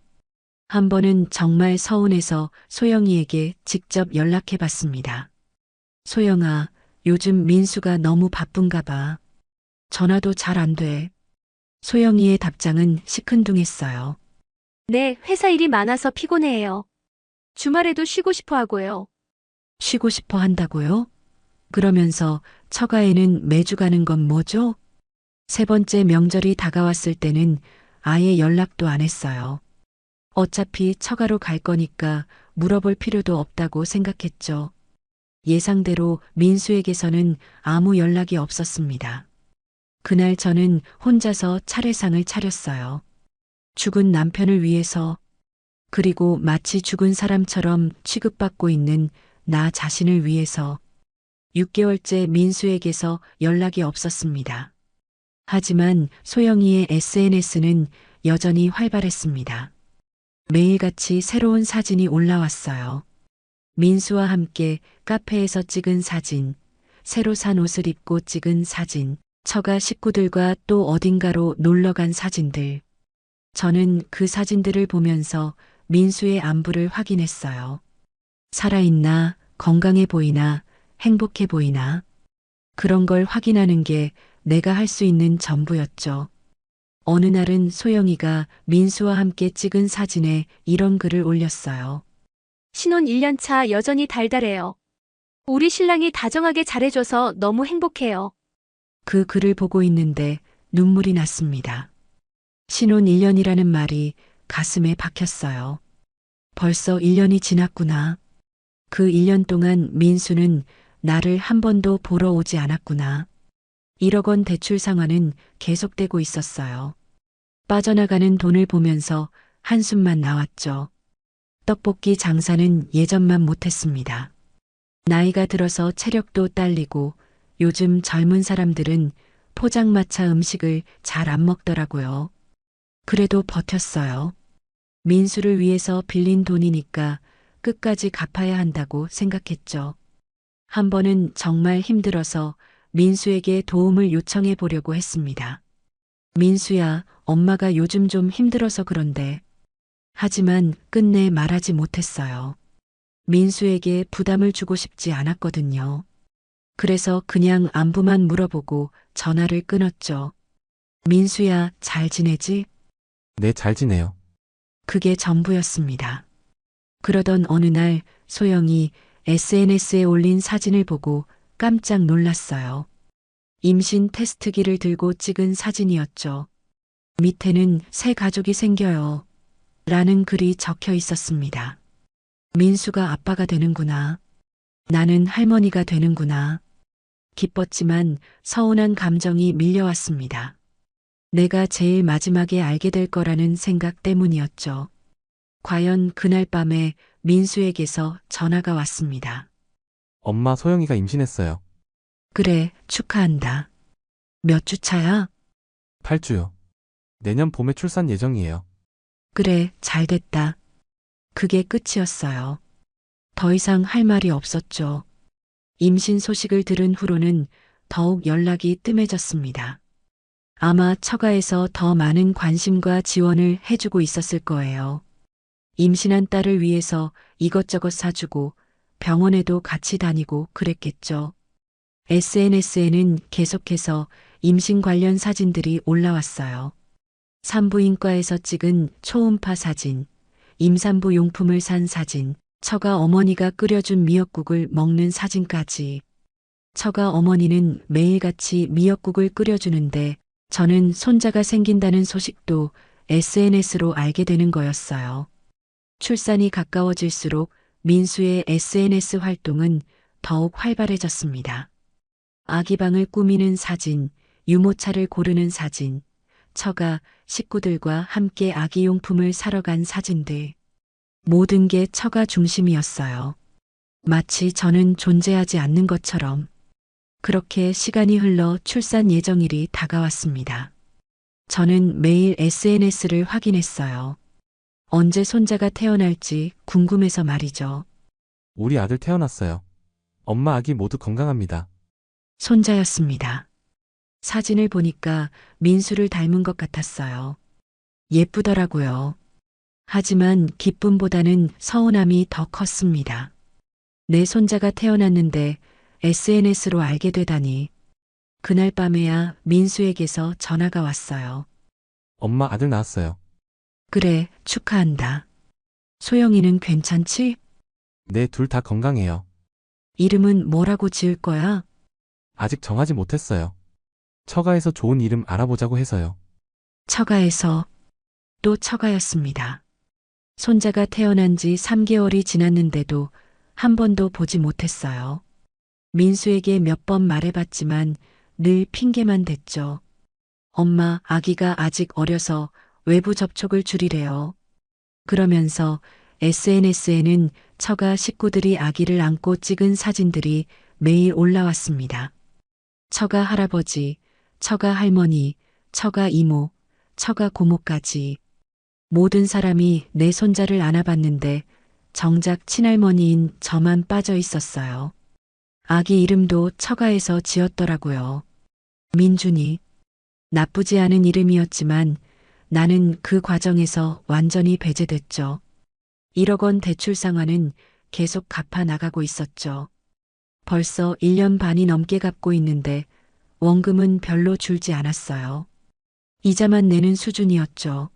한 번은 정말 서운해서 소영이에게 직접 연락해 봤습니다. 소영아, 요즘 민수가 너무 바쁜가 봐. 전화도 잘 안 돼. 소영이의 답장은 시큰둥했어요. 네, 회사 일이 많아서 피곤해요. 주말에도 쉬고 싶어 하고요. 쉬고 싶어 한다고요? 그러면서 처가에는 매주 가는 건 뭐죠? 세 번째 명절이 다가왔을 때는 아예 연락도 안 했어요. 어차피 처가로 갈 거니까 물어볼 필요도 없다고 생각했죠. 예상대로 민수에게서는 아무 연락이 없었습니다. 그날 저는 혼자서 차례상을 차렸어요. 죽은 남편을 위해서, 그리고 마치 죽은 사람처럼 취급받고 있는 나 자신을 위해서. 6개월째 민수에게서 연락이 없었습니다. 하지만 소영이의 SNS는 여전히 활발했습니다. 매일같이 새로운 사진이 올라왔어요. 민수와 함께 카페에서 찍은 사진, 새로 산 옷을 입고 찍은 사진, 처가 식구들과 또 어딘가로 놀러 간 사진들. 저는 그 사진들을 보면서 민수의 안부를 확인했어요. 살아있나, 건강해 보이나, 행복해 보이나. 그런 걸 확인하는 게 내가 할 수 있는 전부였죠. 어느 날은 소영이가 민수와 함께 찍은 사진에 이런 글을 올렸어요. 신혼 1년 차 여전히 달달해요. 우리 신랑이 다정하게 잘해줘서 너무 행복해요. 그 글을 보고 있는데 눈물이 났습니다. 신혼 1년이라는 말이 가슴에 박혔어요. 벌써 1년이 지났구나. 그 1년 동안 민수는 나를 한 번도 보러 오지 않았구나. 1억 원 대출 상환은 계속되고 있었어요. 빠져나가는 돈을 보면서 한숨만 나왔죠. 떡볶이 장사는 예전만 못했습니다. 나이가 들어서 체력도 딸리고 요즘 젊은 사람들은 포장마차 음식을 잘 안 먹더라고요. 그래도 버텼어요. 민수를 위해서 빌린 돈이니까 끝까지 갚아야 한다고 생각했죠. 한 번은 정말 힘들어서 민수에게 도움을 요청해 보려고 했습니다. 민수야, 엄마가 요즘 좀 힘들어서 그런데. 하지만 끝내 말하지 못했어요. 민수에게 부담을 주고 싶지 않았거든요. 그래서 그냥 안부만 물어보고 전화를 끊었죠. 민수야, 잘 지내지? 네, 잘 지내요. 그게 전부였습니다. 그러던 어느 날 소영이 SNS에 올린 사진을 보고 깜짝 놀랐어요. 임신 테스트기를 들고 찍은 사진이었죠. 밑에는 새 가족이 생겨요. 라는 글이 적혀 있었습니다. 민수가 아빠가 되는구나. 나는 할머니가 되는구나. 기뻤지만 서운한 감정이 밀려왔습니다. 내가 제일 마지막에 알게 될 거라는 생각 때문이었죠. 과연 그날 밤에 민수에게서 전화가 왔습니다. 엄마, 소영이가 임신했어요. 그래, 축하한다. 몇 주 차야? 8주요. 내년 봄에 출산 예정이에요. 그래, 잘 됐다. 그게 끝이었어요. 더 이상 할 말이 없었죠. 임신 소식을 들은 후로는 더욱 연락이 뜸해졌습니다. 아마 처가에서 더 많은 관심과 지원을 해주고 있었을 거예요. 임신한 딸을 위해서 이것저것 사주고 병원에도 같이 다니고 그랬겠죠. SNS에는 계속해서 임신 관련 사진들이 올라왔어요. 산부인과에서 찍은 초음파 사진, 임산부 용품을 산 사진, 처가 어머니가 끓여준 미역국을 먹는 사진까지. 처가 어머니는 매일같이 미역국을 끓여주는데 저는 손자가 생긴다는 소식도 SNS로 알게 되는 거였어요. 출산이 가까워질수록 민수의 SNS 활동은 더욱 활발해졌습니다. 아기방을 꾸미는 사진, 유모차를 고르는 사진, 처가 식구들과 함께 아기용품을 사러 간 사진들. 모든 게 처가 중심이었어요. 마치 저는 존재하지 않는 것처럼. 그렇게 시간이 흘러 출산 예정일이 다가왔습니다. 저는 매일 SNS를 확인했어요. 언제 손자가 태어날지 궁금해서 말이죠. 우리 아들 태어났어요. 엄마 아기 모두 건강합니다. 손자였습니다. 사진을 보니까 민수를 닮은 것 같았어요. 예쁘더라고요. 하지만 기쁨보다는 서운함이 더 컸습니다. 내 손자가 태어났는데 SNS로 알게 되다니. 그날 밤에야 민수에게서 전화가 왔어요. 엄마 아들 낳았어요. 그래, 축하한다. 소영이는 괜찮지? 네, 둘 다 건강해요. 이름은 뭐라고 지을 거야? 아직 정하지 못했어요. 처가에서 좋은 이름 알아보자고 해서요. 처가에서 또 처가였습니다. 손자가 태어난 지 3개월이 지났는데도 한 번도 보지 못했어요. 민수에게 몇 번 말해봤지만 늘 핑계만 댔죠. 엄마, 아기가 아직 어려서 외부 접촉을 줄이래요. 그러면서 SNS에는 처가 식구들이 아기를 안고 찍은 사진들이 매일 올라왔습니다. 처가 할아버지, 처가 할머니, 처가 이모, 처가 고모까지. 모든 사람이 내 손자를 안아봤는데 정작 친할머니인 저만 빠져 있었어요. 아기 이름도 처가에서 지었더라고요. 민준이. 나쁘지 않은 이름이었지만 나는 그 과정에서 완전히 배제됐죠. 1억 원 대출 상환은 계속 갚아 나가고 있었죠. 벌써 1년 반이 넘게 갚고 있는데 원금은 별로 줄지 않았어요. 이자만 내는 수준이었죠.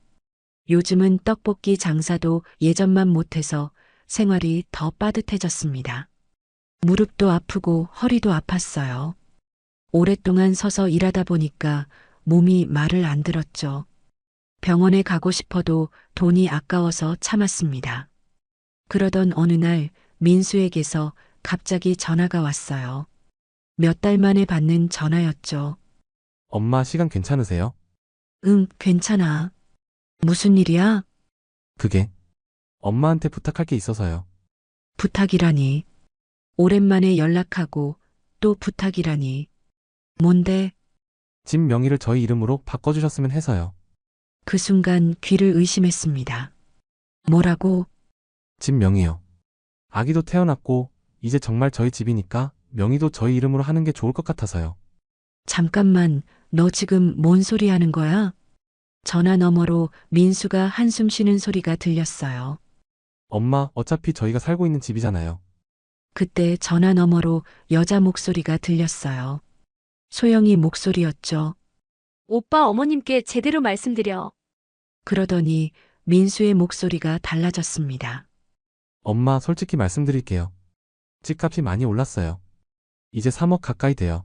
요즘은 떡볶이 장사도 예전만 못해서 생활이 더 빠듯해졌습니다. 무릎도 아프고 허리도 아팠어요. 오랫동안 서서 일하다 보니까 몸이 말을 안 들었죠. 병원에 가고 싶어도 돈이 아까워서 참았습니다. 그러던 어느 날 민수에게서 갑자기 전화가 왔어요. 몇 달 만에 받는 전화였죠. 엄마 시간 괜찮으세요? 응, 괜찮아. 무슨 일이야? 그게 엄마한테 부탁할 게 있어서요. 부탁이라니. 오랜만에 연락하고 또 부탁이라니. 뭔데? 집 명의를 저희 이름으로 바꿔주셨으면 해서요. 그 순간 귀를 의심했습니다. 뭐라고? 집 명의요. 아기도 태어났고 이제 정말 저희 집이니까 명의도 저희 이름으로 하는 게 좋을 것 같아서요. 잠깐만, 너 지금 뭔 소리 하는 거야? 전화 너머로 민수가 한숨 쉬는 소리가 들렸어요. 엄마, 어차피 저희가 살고 있는 집이잖아요. 그때 전화 너머로 여자 목소리가 들렸어요. 소영이 목소리였죠. 오빠 어머님께 제대로 말씀드려. 그러더니 민수의 목소리가 달라졌습니다. 엄마, 솔직히 말씀드릴게요. 집값이 많이 올랐어요. 이제 3억 가까이 돼요.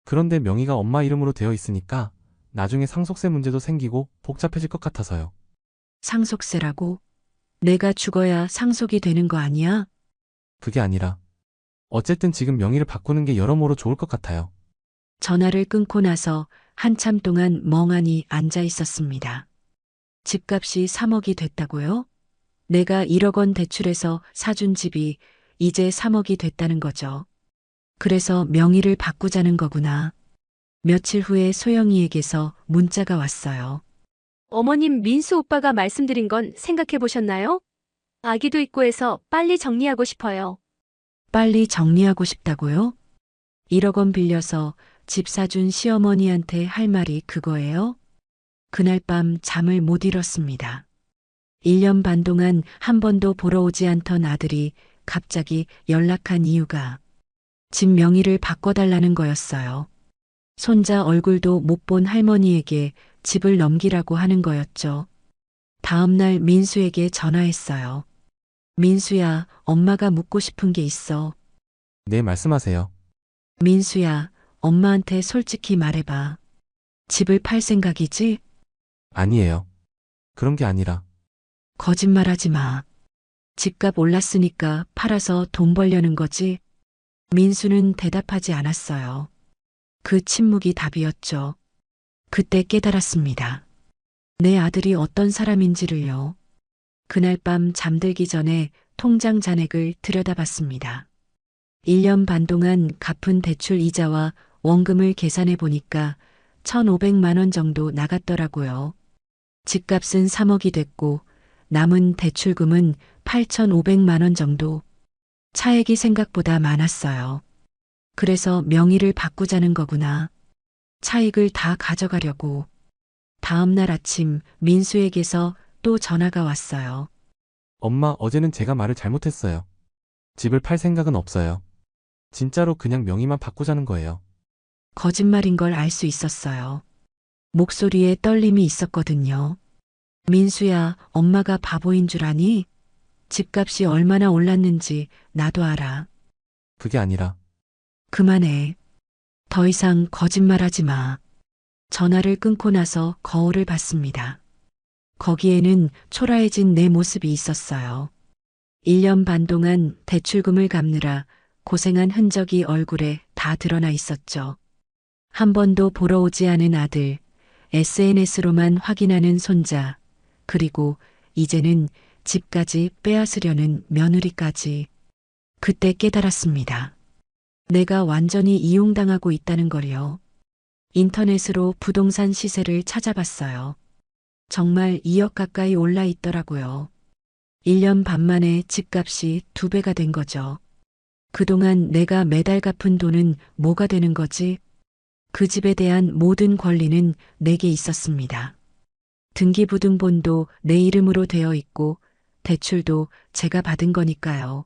그런데 명의가 엄마 이름으로 되어 있으니까 나중에 상속세 문제도 생기고 복잡해질 것 같아서요. 상속세라고? 내가 죽어야 상속이 되는 거 아니야? 그게 아니라 어쨌든 지금 명의를 바꾸는 게 여러모로 좋을 것 같아요. 전화를 끊고 나서 한참 동안 멍하니 앉아 있었습니다. 집값이 3억이 됐다고요? 내가 1억 원 대출해서 사준 집이 이제 3억이 됐다는 거죠. 그래서 명의를 바꾸자는 거구나. 며칠 후에 소영이에게서 문자가 왔어요. 어머님 민수 오빠가 말씀드린 건 생각해 보셨나요? 아기도 있고 해서 빨리 정리하고 싶어요. 빨리 정리하고 싶다고요? 1억 원 빌려서 집 사준 시어머니한테 할 말이 그거예요? 그날 밤 잠을 못 잃었습니다. 1년 반 동안 한 번도 보러 오지 않던 아들이 갑자기 연락한 이유가 집 명의를 바꿔달라는 거였어요. 손자 얼굴도 못 본 할머니에게 집을 넘기라고 하는 거였죠. 다음 날 민수에게 전화했어요. 민수야, 엄마가 묻고 싶은 게 있어. 네, 말씀하세요. 민수야, 엄마한테 솔직히 말해봐. 집을 팔 생각이지? 아니에요. 그런 게 아니라. 거짓말하지 마. 집값 올랐으니까 팔아서 돈 벌려는 거지? 민수는 대답하지 않았어요. 그 침묵이 답이었죠. 그때 깨달았습니다. 내 아들이 어떤 사람인지를요. 그날 밤 잠들기 전에 통장 잔액을 들여다봤습니다. 1년 반 동안 갚은 대출 이자와 원금을 계산해 보니까 1,500만 원 정도 나갔더라고요. 집값은 3억이 됐고 남은 대출금은 8,500만 원 정도. 차액이 생각보다 많았어요. 그래서 명의를 바꾸자는 거구나. 차익을 다 가져가려고. 다음 날 아침 민수에게서 또 전화가 왔어요. 엄마, 어제는 제가 말을 잘못했어요. 집을 팔 생각은 없어요. 진짜로 그냥 명의만 바꾸자는 거예요. 거짓말인 걸 알 수 있었어요. 목소리에 떨림이 있었거든요. 민수야, 엄마가 바보인 줄 아니? 집값이 얼마나 올랐는지 나도 알아. 그게 아니라. 그만해. 더 이상 거짓말하지 마. 전화를 끊고 나서 거울을 봤습니다. 거기에는 초라해진 내 모습이 있었어요. 1년 반 동안 대출금을 갚느라 고생한 흔적이 얼굴에 다 드러나 있었죠. 한 번도 보러 오지 않은 아들, SNS로만 확인하는 손자, 그리고 이제는 집까지 빼앗으려는 며느리까지. 그때 깨달았습니다. 내가 완전히 이용당하고 있다는 걸요. 인터넷으로 부동산 시세를 찾아봤어요. 정말 2억 가까이 올라 있더라고요. 1년 반 만에 집값이 2배가 된 거죠. 그동안 내가 매달 갚은 돈은 뭐가 되는 거지? 그 집에 대한 모든 권리는 내게 있었습니다. 등기부등본도 내 이름으로 되어 있고 대출도 제가 받은 거니까요.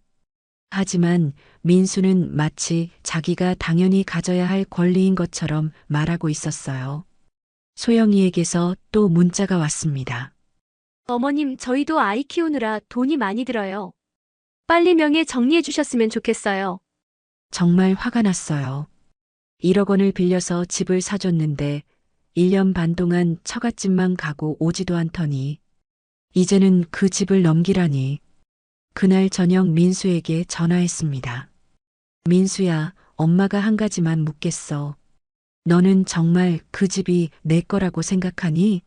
하지만 민수는 마치 자기가 당연히 가져야 할 권리인 것처럼 말하고 있었어요. 소영이에게서 또 문자가 왔습니다. 어머님, 저희도 아이 키우느라 돈이 많이 들어요. 빨리 명예 정리해 주셨으면 좋겠어요. 정말 화가 났어요. 1억 원을 빌려서 집을 사줬는데 1년 반 동안 처갓집만 가고 오지도 않더니 이제는 그 집을 넘기라니. 그날 저녁 민수에게 전화했습니다. 민수야, 엄마가 한 가지만 묻겠어. 너는 정말 그 집이 내 거라고 생각하니?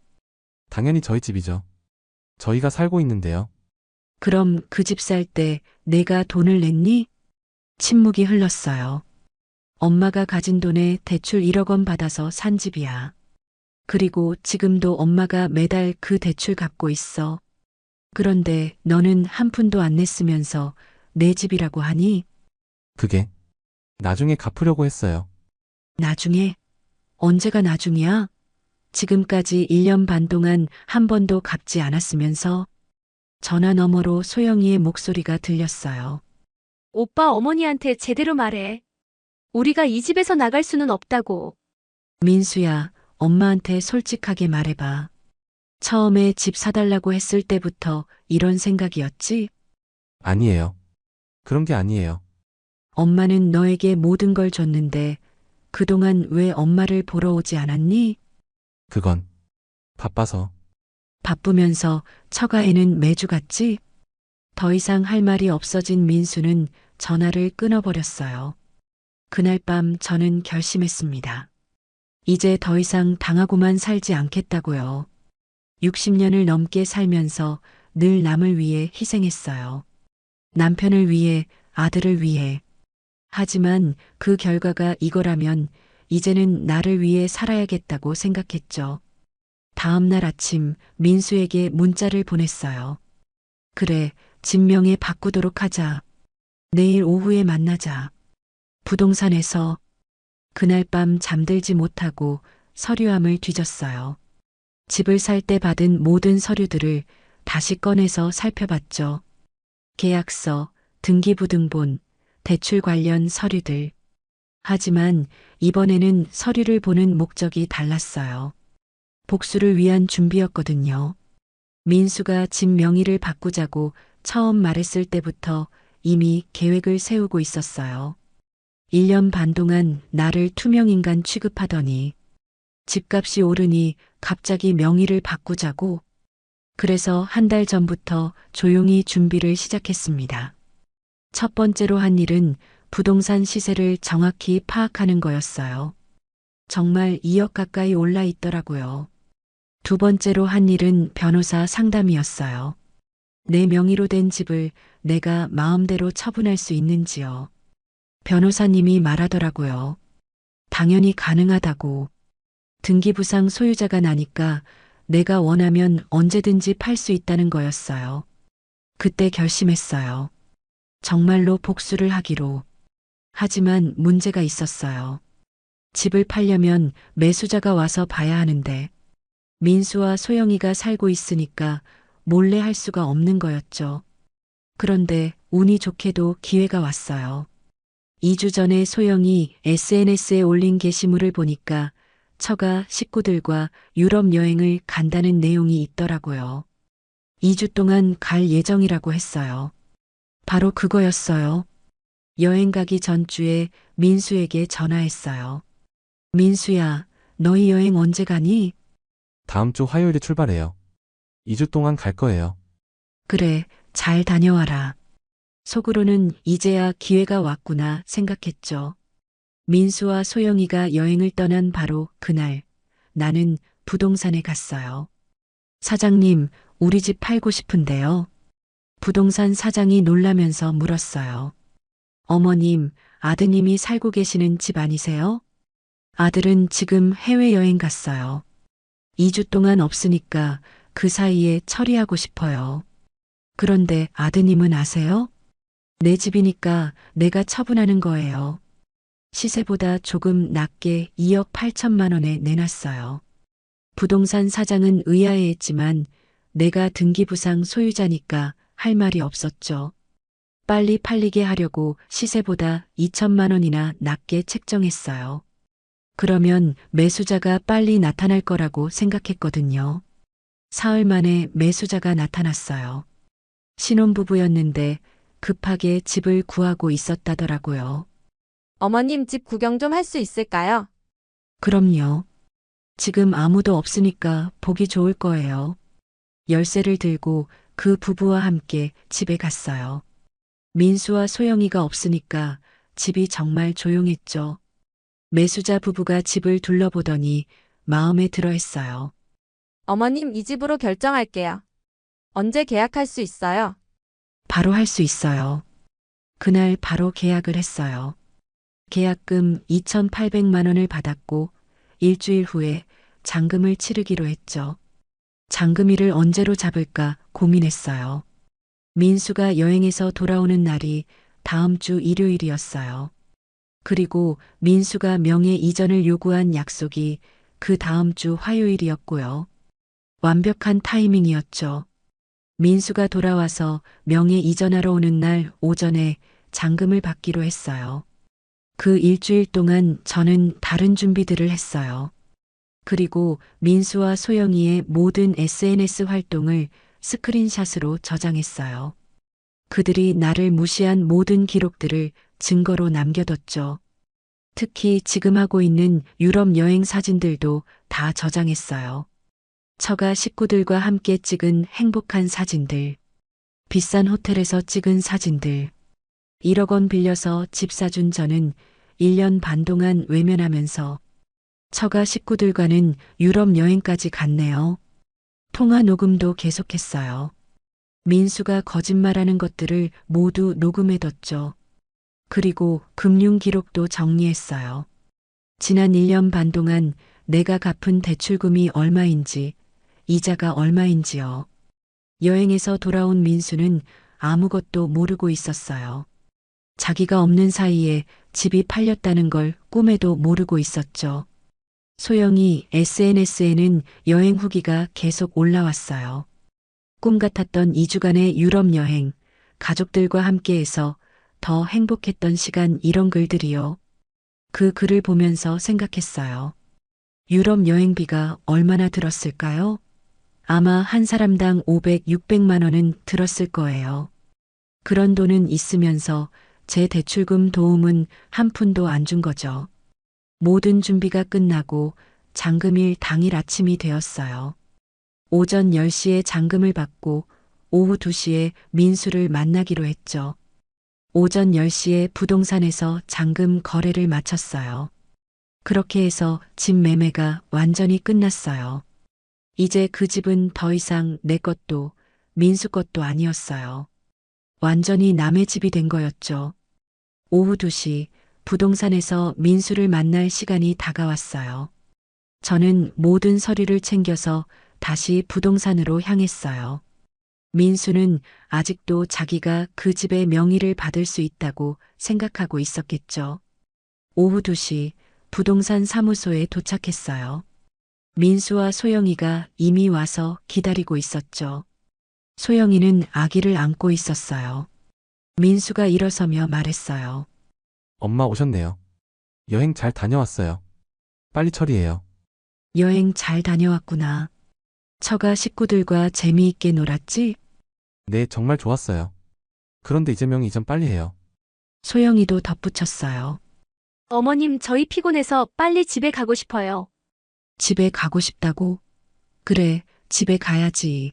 당연히 저희 집이죠. 저희가 살고 있는데요. 그럼 그 집 살 때 내가 돈을 냈니? 침묵이 흘렀어요. 엄마가 가진 돈에 대출 1억 원 받아서 산 집이야. 그리고 지금도 엄마가 매달 그 대출 갚고 있어. 그런데 너는 한 푼도 안 냈으면서 내 집이라고 하니? 그게 나중에 갚으려고 했어요. 나중에? 언제가 나중이야? 지금까지 1년 반 동안 한 번도 갚지 않았으면서? 전화 너머로 소영이의 목소리가 들렸어요. 오빠 어머니한테 제대로 말해. 우리가 이 집에서 나갈 수는 없다고. 민수야, 엄마한테 솔직하게 말해봐. 처음에 집 사달라고 했을 때부터 이런 생각이었지? 아니에요. 그런 게 아니에요. 엄마는 너에게 모든 걸 줬는데 그동안 왜 엄마를 보러 오지 않았니? 그건 바빠서. 바쁘면서 처가에는 매주 갔지? 더 이상 할 말이 없어진 민수는 전화를 끊어버렸어요. 그날 밤 저는 결심했습니다. 이제 더 이상 당하고만 살지 않겠다고요. 60년을 넘게 살면서 늘 남을 위해 희생했어요. 남편을 위해, 아들을 위해. 하지만 그 결과가 이거라면 이제는 나를 위해 살아야겠다고 생각했죠. 다음 날 아침 민수에게 문자를 보냈어요. 그래, 집 명예 바꾸도록 하자. 내일 오후에 만나자. 부동산에서. 그날 밤 잠들지 못하고 서류함을 뒤졌어요. 집을 살 때 받은 모든 서류들을 다시 꺼내서 살펴봤죠. 계약서, 등기부등본, 대출 관련 서류들. 하지만 이번에는 서류를 보는 목적이 달랐어요. 복수를 위한 준비였거든요. 민수가 집 명의를 바꾸자고 처음 말했을 때부터 이미 계획을 세우고 있었어요. 1년 반 동안 나를 투명인간 취급하더니 집값이 오르니 갑자기 명의를 바꾸자고. 그래서 한 달 전부터 조용히 준비를 시작했습니다. 첫 번째로 한 일은 부동산 시세를 정확히 파악하는 거였어요. 정말 2억 가까이 올라 있더라고요. 두 번째로 한 일은 변호사 상담이었어요. 내 명의로 된 집을 내가 마음대로 처분할 수 있는지요. 변호사님이 말하더라고요. 당연히 가능하다고. 등기부상 소유자가 나니까 내가 원하면 언제든지 팔 수 있다는 거였어요. 그때 결심했어요. 정말로 복수를 하기로. 하지만 문제가 있었어요. 집을 팔려면 매수자가 와서 봐야 하는데 민수와 소영이가 살고 있으니까 몰래 할 수가 없는 거였죠. 그런데 운이 좋게도 기회가 왔어요. 2주 전에 소영이 SNS에 올린 게시물을 보니까 처가 식구들과 유럽 여행을 간다는 내용이 있더라고요. 2주 동안 갈 예정이라고 했어요. 바로 그거였어요. 여행 가기 전주에 민수에게 전화했어요. 민수야, 너희 여행 언제 가니? 다음 주 화요일에 출발해요. 2주 동안 갈 거예요. 그래, 잘 다녀와라. 속으로는 이제야 기회가 왔구나 생각했죠. 민수와 소영이가 여행을 떠난 바로 그날, 나는 부동산에 갔어요. 사장님, 우리 집 팔고 싶은데요. 부동산 사장이 놀라면서 물었어요. 어머님, 아드님이 살고 계시는 집 아니세요? 아들은 지금 해외여행 갔어요. 2주 동안 없으니까 그 사이에 처리하고 싶어요. 그런데 아드님은 아세요? 내 집이니까 내가 처분하는 거예요. 시세보다 조금 낮게 2억 8천만 원에 내놨어요. 부동산 사장은 의아해했지만 내가 등기부상 소유자니까 할 말이 없었죠. 빨리 팔리게 하려고 시세보다 2천만 원이나 낮게 책정했어요. 그러면 매수자가 빨리 나타날 거라고 생각했거든요. 사흘 만에 매수자가 나타났어요. 신혼부부였는데 급하게 집을 구하고 있었다더라고요. 어머님 집 구경 좀 할 수 있을까요? 그럼요. 지금 아무도 없으니까 보기 좋을 거예요. 열쇠를 들고 그 부부와 함께 집에 갔어요. 민수와 소영이가 없으니까 집이 정말 조용했죠. 매수자 부부가 집을 둘러보더니 마음에 들어 했어요. 어머님 이 집으로 결정할게요. 언제 계약할 수 있어요? 바로 할 수 있어요. 그날 바로 계약을 했어요. 계약금 2,800만 원을 받았고 일주일 후에 잔금을 치르기로 했죠. 잔금일을 언제로 잡을까 고민했어요. 민수가 여행에서 돌아오는 날이 다음 주 일요일이었어요. 그리고 민수가 명예 이전을 요구한 약속이 그 다음 주 화요일이었고요. 완벽한 타이밍이었죠. 민수가 돌아와서 명예 이전하러 오는 날 오전에 잔금을 받기로 했어요. 그 일주일 동안 저는 다른 준비들을 했어요. 그리고 민수와 소영이의 모든 SNS 활동을 스크린샷으로 저장했어요. 그들이 나를 무시한 모든 기록들을 증거로 남겨뒀죠. 특히 지금 하고 있는 유럽 여행 사진들도 다 저장했어요. 처가 식구들과 함께 찍은 행복한 사진들, 비싼 호텔에서 찍은 사진들, 1억 원 빌려서 집 사준 저는 1년 반 동안 외면하면서 처가 식구들과는 유럽 여행까지 갔네요. 통화 녹음도 계속했어요. 민수가 거짓말하는 것들을 모두 녹음해뒀죠. 그리고 금융 기록도 정리했어요. 지난 1년 반 동안 내가 갚은 대출금이 얼마인지, 이자가 얼마인지요. 여행에서 돌아온 민수는 아무것도 모르고 있었어요. 자기가 없는 사이에 집이 팔렸다는 걸 꿈에도 모르고 있었죠. 소영이 SNS에는 여행 후기가 계속 올라왔어요. 꿈 같았던 2주간의 유럽 여행, 가족들과 함께해서 더 행복했던 시간 이런 글들이요. 그 글을 보면서 생각했어요. 유럽 여행비가 얼마나 들었을까요? 아마 한 사람당 500, 600만 원은 들었을 거예요. 그런 돈은 있으면서 제 대출금 도움은 한 푼도 안 준 거죠. 모든 준비가 끝나고 잔금일 당일 아침이 되었어요. 오전 10시에 잔금을 받고 오후 2시에 민수를 만나기로 했죠. 오전 10시에 부동산에서 잔금 거래를 마쳤어요. 그렇게 해서 집 매매가 완전히 끝났어요. 이제 그 집은 더 이상 내 것도 민수 것도 아니었어요. 완전히 남의 집이 된 거였죠. 오후 2시 부동산에서 민수를 만날 시간이 다가왔어요. 저는 모든 서류를 챙겨서 다시 부동산으로 향했어요. 민수는 아직도 자기가 그 집의 명의를 받을 수 있다고 생각하고 있었겠죠. 오후 2시 부동산 사무소에 도착했어요. 민수와 소영이가 이미 와서 기다리고 있었죠. 소영이는 아기를 안고 있었어요. 민수가 일어서며 말했어요. 엄마 오셨네요. 여행 잘 다녀왔어요. 빨리 처리해요. 여행 잘 다녀왔구나. 처가 식구들과 재미있게 놀았지? 네, 정말 좋았어요. 그런데 이제 명의 이전 빨리 해요. 소영이도 덧붙였어요. 어머님, 저희 피곤해서 빨리 집에 가고 싶어요. 집에 가고 싶다고? 그래, 집에 가야지.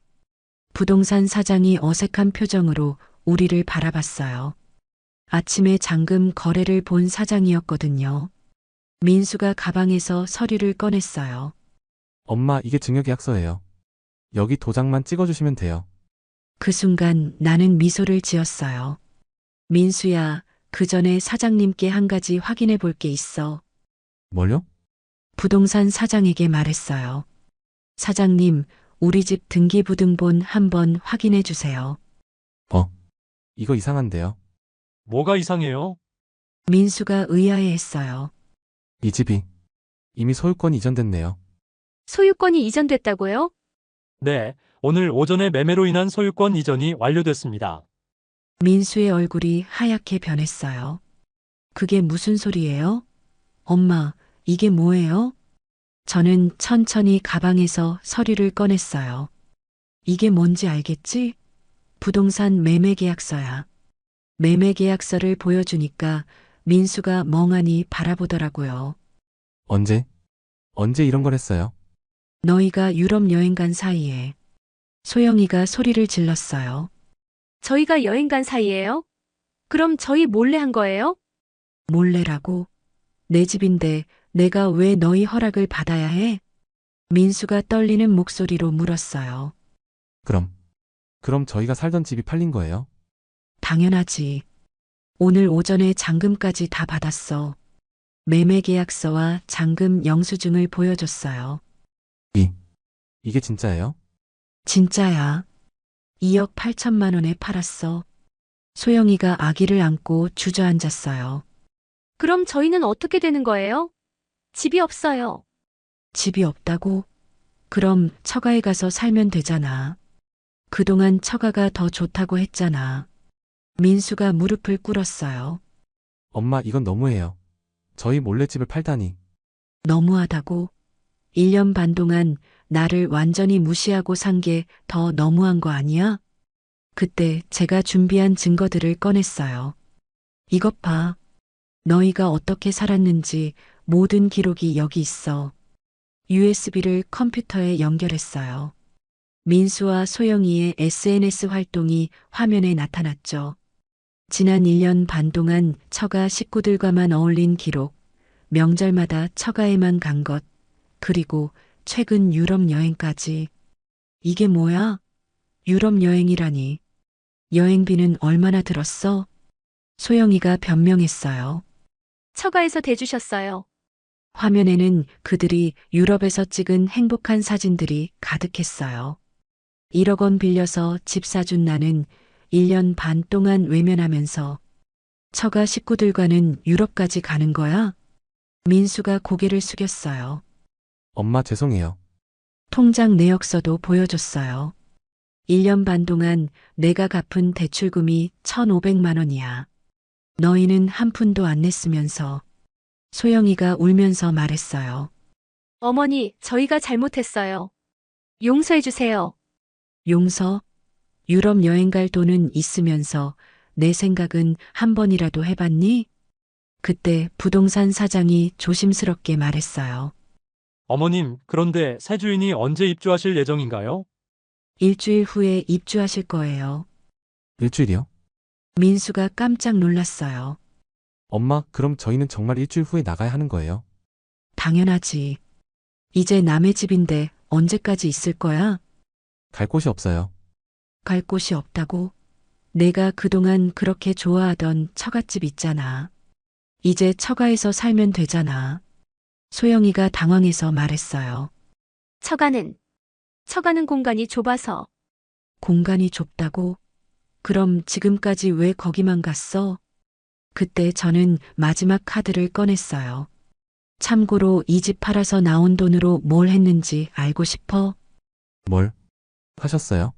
부동산 사장이 어색한 표정으로 우리를 바라봤어요. 아침에 잔금 거래를 본 사장이었거든요. 민수가 가방에서 서류를 꺼냈어요. 엄마, 이게 증여계약서예요. 여기 도장만 찍어주시면 돼요. 그 순간 나는 미소를 지었어요. 민수야, 그 전에 사장님께 한 가지 확인해 볼 게 있어. 뭘요? 부동산 사장에게 말했어요. 사장님, 우리 집 등기부등본 한번 확인해 주세요. 이거 이상한데요. 뭐가 이상해요? 민수가 의아해했어요. 이 집이 이미 소유권이 이전됐네요. 소유권이 이전됐다고요? 네, 오늘 오전에 매매로 인한 소유권 이전이 완료됐습니다. 민수의 얼굴이 하얗게 변했어요. 그게 무슨 소리예요? 엄마, 이게 뭐예요? 저는 천천히 가방에서 서류를 꺼냈어요. 이게 뭔지 알겠지? 부동산 매매계약서야. 매매계약서를 보여주니까 민수가 멍하니 바라보더라고요. 언제 이런 걸 했어요? 너희가 유럽 여행 간 사이에. 소영이가 소리를 질렀어요. 저희가 여행 간 사이예요? 그럼 저희 몰래 한 거예요? 몰래라고? 내 집인데 내가 왜 너희 허락을 받아야 해? 민수가 떨리는 목소리로 물었어요. 그럼 저희가 살던 집이 팔린 거예요? 당연하지. 오늘 오전에 잔금까지 다 받았어. 매매계약서와 잔금 영수증을 보여줬어요. 이게 진짜예요? 진짜야. 2억 8천만 원에 팔았어. 소영이가 아기를 안고 주저앉았어요. 그럼 저희는 어떻게 되는 거예요? 집이 없어요. 집이 없다고? 그럼 처가에 가서 살면 되잖아. 그동안 처가가 더 좋다고 했잖아. 민수가 무릎을 꿇었어요. 엄마, 이건 너무해요. 저희 몰래 집을 팔다니. 너무하다고? 1년 반 동안 나를 완전히 무시하고 산 게 더 너무한 거 아니야? 그때 제가 준비한 증거들을 꺼냈어요. 이것 봐. 너희가 어떻게 살았는지 모든 기록이 여기 있어. USB를 컴퓨터에 연결했어요. 민수와 소영이의 SNS 활동이 화면에 나타났죠. 지난 1년 반 동안 처가 식구들과만 어울린 기록, 명절마다 처가에만 간 것, 그리고 최근 유럽 여행까지. 이게 뭐야? 유럽 여행이라니. 여행비는 얼마나 들었어? 소영이가 변명했어요. 처가에서 대주셨어요. 화면에는 그들이 유럽에서 찍은 행복한 사진들이 가득했어요. 1억 원 빌려서 집 사준 나는 1년 반 동안 외면하면서 처가 식구들과는 유럽까지 가는 거야? 민수가 고개를 숙였어요. 엄마, 죄송해요. 통장 내역서도 보여줬어요. 1년 반 동안 내가 갚은 대출금이 1,500만 원이야. 너희는 한 푼도 안 냈으면서. 소영이가 울면서 말했어요. 어머니, 저희가 잘못했어요. 용서해 주세요. 용서? 유럽 여행 갈 돈은 있으면서 내 생각은 한 번이라도 해봤니? 그때 부동산 사장이 조심스럽게 말했어요. 어머님, 그런데 새 주인이 언제 입주하실 예정인가요? 일주일 후에 입주하실 거예요. 일주일이요? 민수가 깜짝 놀랐어요. 엄마, 그럼 저희는 정말 일주일 후에 나가야 하는 거예요? 당연하지. 이제 남의 집인데 언제까지 있을 거야? 갈 곳이 없어요. 갈 곳이 없다고? 내가 그동안 그렇게 좋아하던 처갓집 있잖아. 이제 처가에서 살면 되잖아. 소영이가 당황해서 말했어요. 처가는 공간이 좁아서. 공간이 좁다고? 그럼 지금까지 왜 거기만 갔어? 그때 저는 마지막 카드를 꺼냈어요. 참고로 이 집 팔아서 나온 돈으로 뭘 했는지 알고 싶어? 뭘 하셨어요?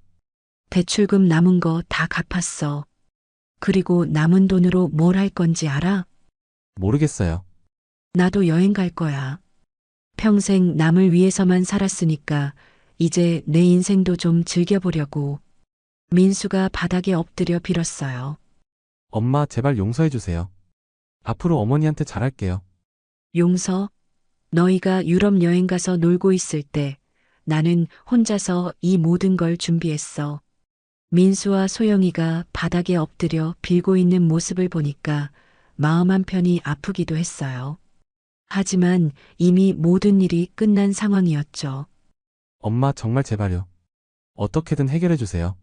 대출금 남은 거 다 갚았어. 그리고 남은 돈으로 뭘 할 건지 알아? 모르겠어요. 나도 여행 갈 거야. 평생 남을 위해서만 살았으니까 이제 내 인생도 좀 즐겨보려고. 민수가 바닥에 엎드려 빌었어요. 엄마, 제발 용서해 주세요. 앞으로 어머니한테 잘할게요. 용서? 너희가 유럽 여행 가서 놀고 있을 때 나는 혼자서 이 모든 걸 준비했어. 민수와 소영이가 바닥에 엎드려 빌고 있는 모습을 보니까 마음 한편이 아프기도 했어요. 하지만 이미 모든 일이 끝난 상황이었죠. 엄마, 정말 제발요. 어떻게든 해결해 주세요.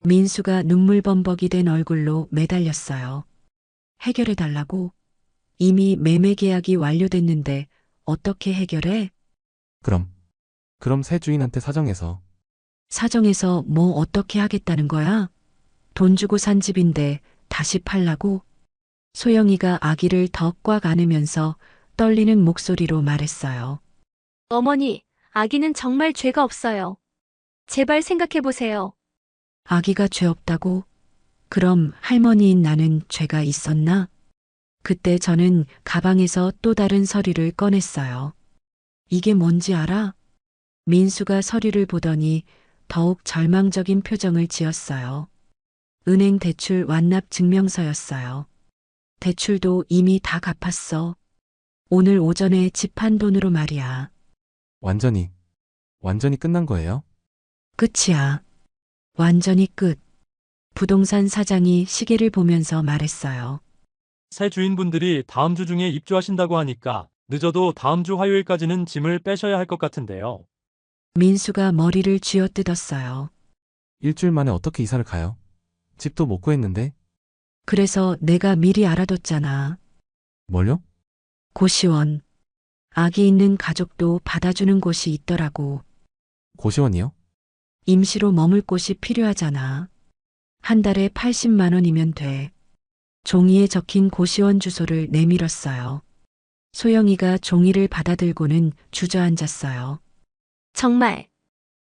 민수가 눈물범벅이 된 얼굴로 매달렸어요. 해결해달라고? 이미 매매 계약이 완료됐는데 어떻게 해결해? 그럼 새 주인한테 사정해서. 사정해서 뭐 어떻게 하겠다는 거야? 돈 주고 산 집인데 다시 팔라고? 소영이가 아기를 더 꽉 안으면서 떨리는 목소리로 말했어요. 어머니, 아기는 정말 죄가 없어요. 제발 생각해 보세요. 아기가 죄 없다고? 그럼 할머니인 나는 죄가 있었나? 그때 저는 가방에서 또 다른 서류를 꺼냈어요. 이게 뭔지 알아? 민수가 서류를 보더니 더욱 절망적인 표정을 지었어요. 은행 대출 완납 증명서였어요. 대출도 이미 다 갚았어. 오늘 오전에 집 판 돈으로 말이야. 완전히 끝난 거예요? 끝이야. 완전히 끝. 부동산 사장이 시계를 보면서 말했어요. 새 주인분들이 다음 주 중에 입주하신다고 하니까 늦어도 다음 주 화요일까지는 짐을 빼셔야 할 것 같은데요. 민수가 머리를 쥐어뜯었어요. 일주일 만에 어떻게 이사를 가요? 집도 못 구했는데. 그래서 내가 미리 알아뒀잖아. 뭘요? 고시원. 아기 있는 가족도 받아주는 곳이 있더라고. 고시원이요? 임시로 머물 곳이 필요하잖아. 한 달에 80만 원이면 돼. 종이에 적힌 고시원 주소를 내밀었어요. 소영이가 종이를 받아들고는 주저앉았어요.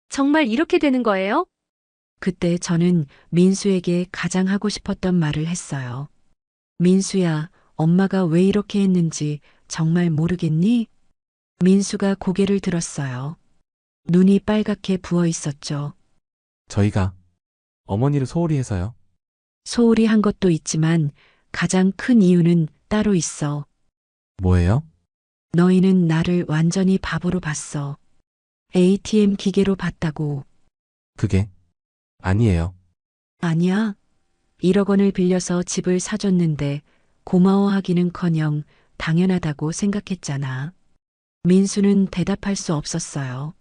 정말 이렇게 되는 거예요? 그때 저는 민수에게 가장 하고 싶었던 말을 했어요. 민수야, 엄마가 왜 이렇게 했는지 정말 모르겠니? 민수가 고개를 들었어요. 눈이 빨갛게 부어 있었죠. 저희가 어머니를 소홀히 해서요. 소홀히 한 것도 있지만 가장 큰 이유는 따로 있어. 뭐예요? 너희는 나를 완전히 바보로 봤어. ATM 기계로 봤다고. 그게 아니에요. 아니야. 1억 원을 빌려서 집을 사줬는데 고마워하기는커녕 당연하다고 생각했잖아. 민수는 대답할 수 없었어요.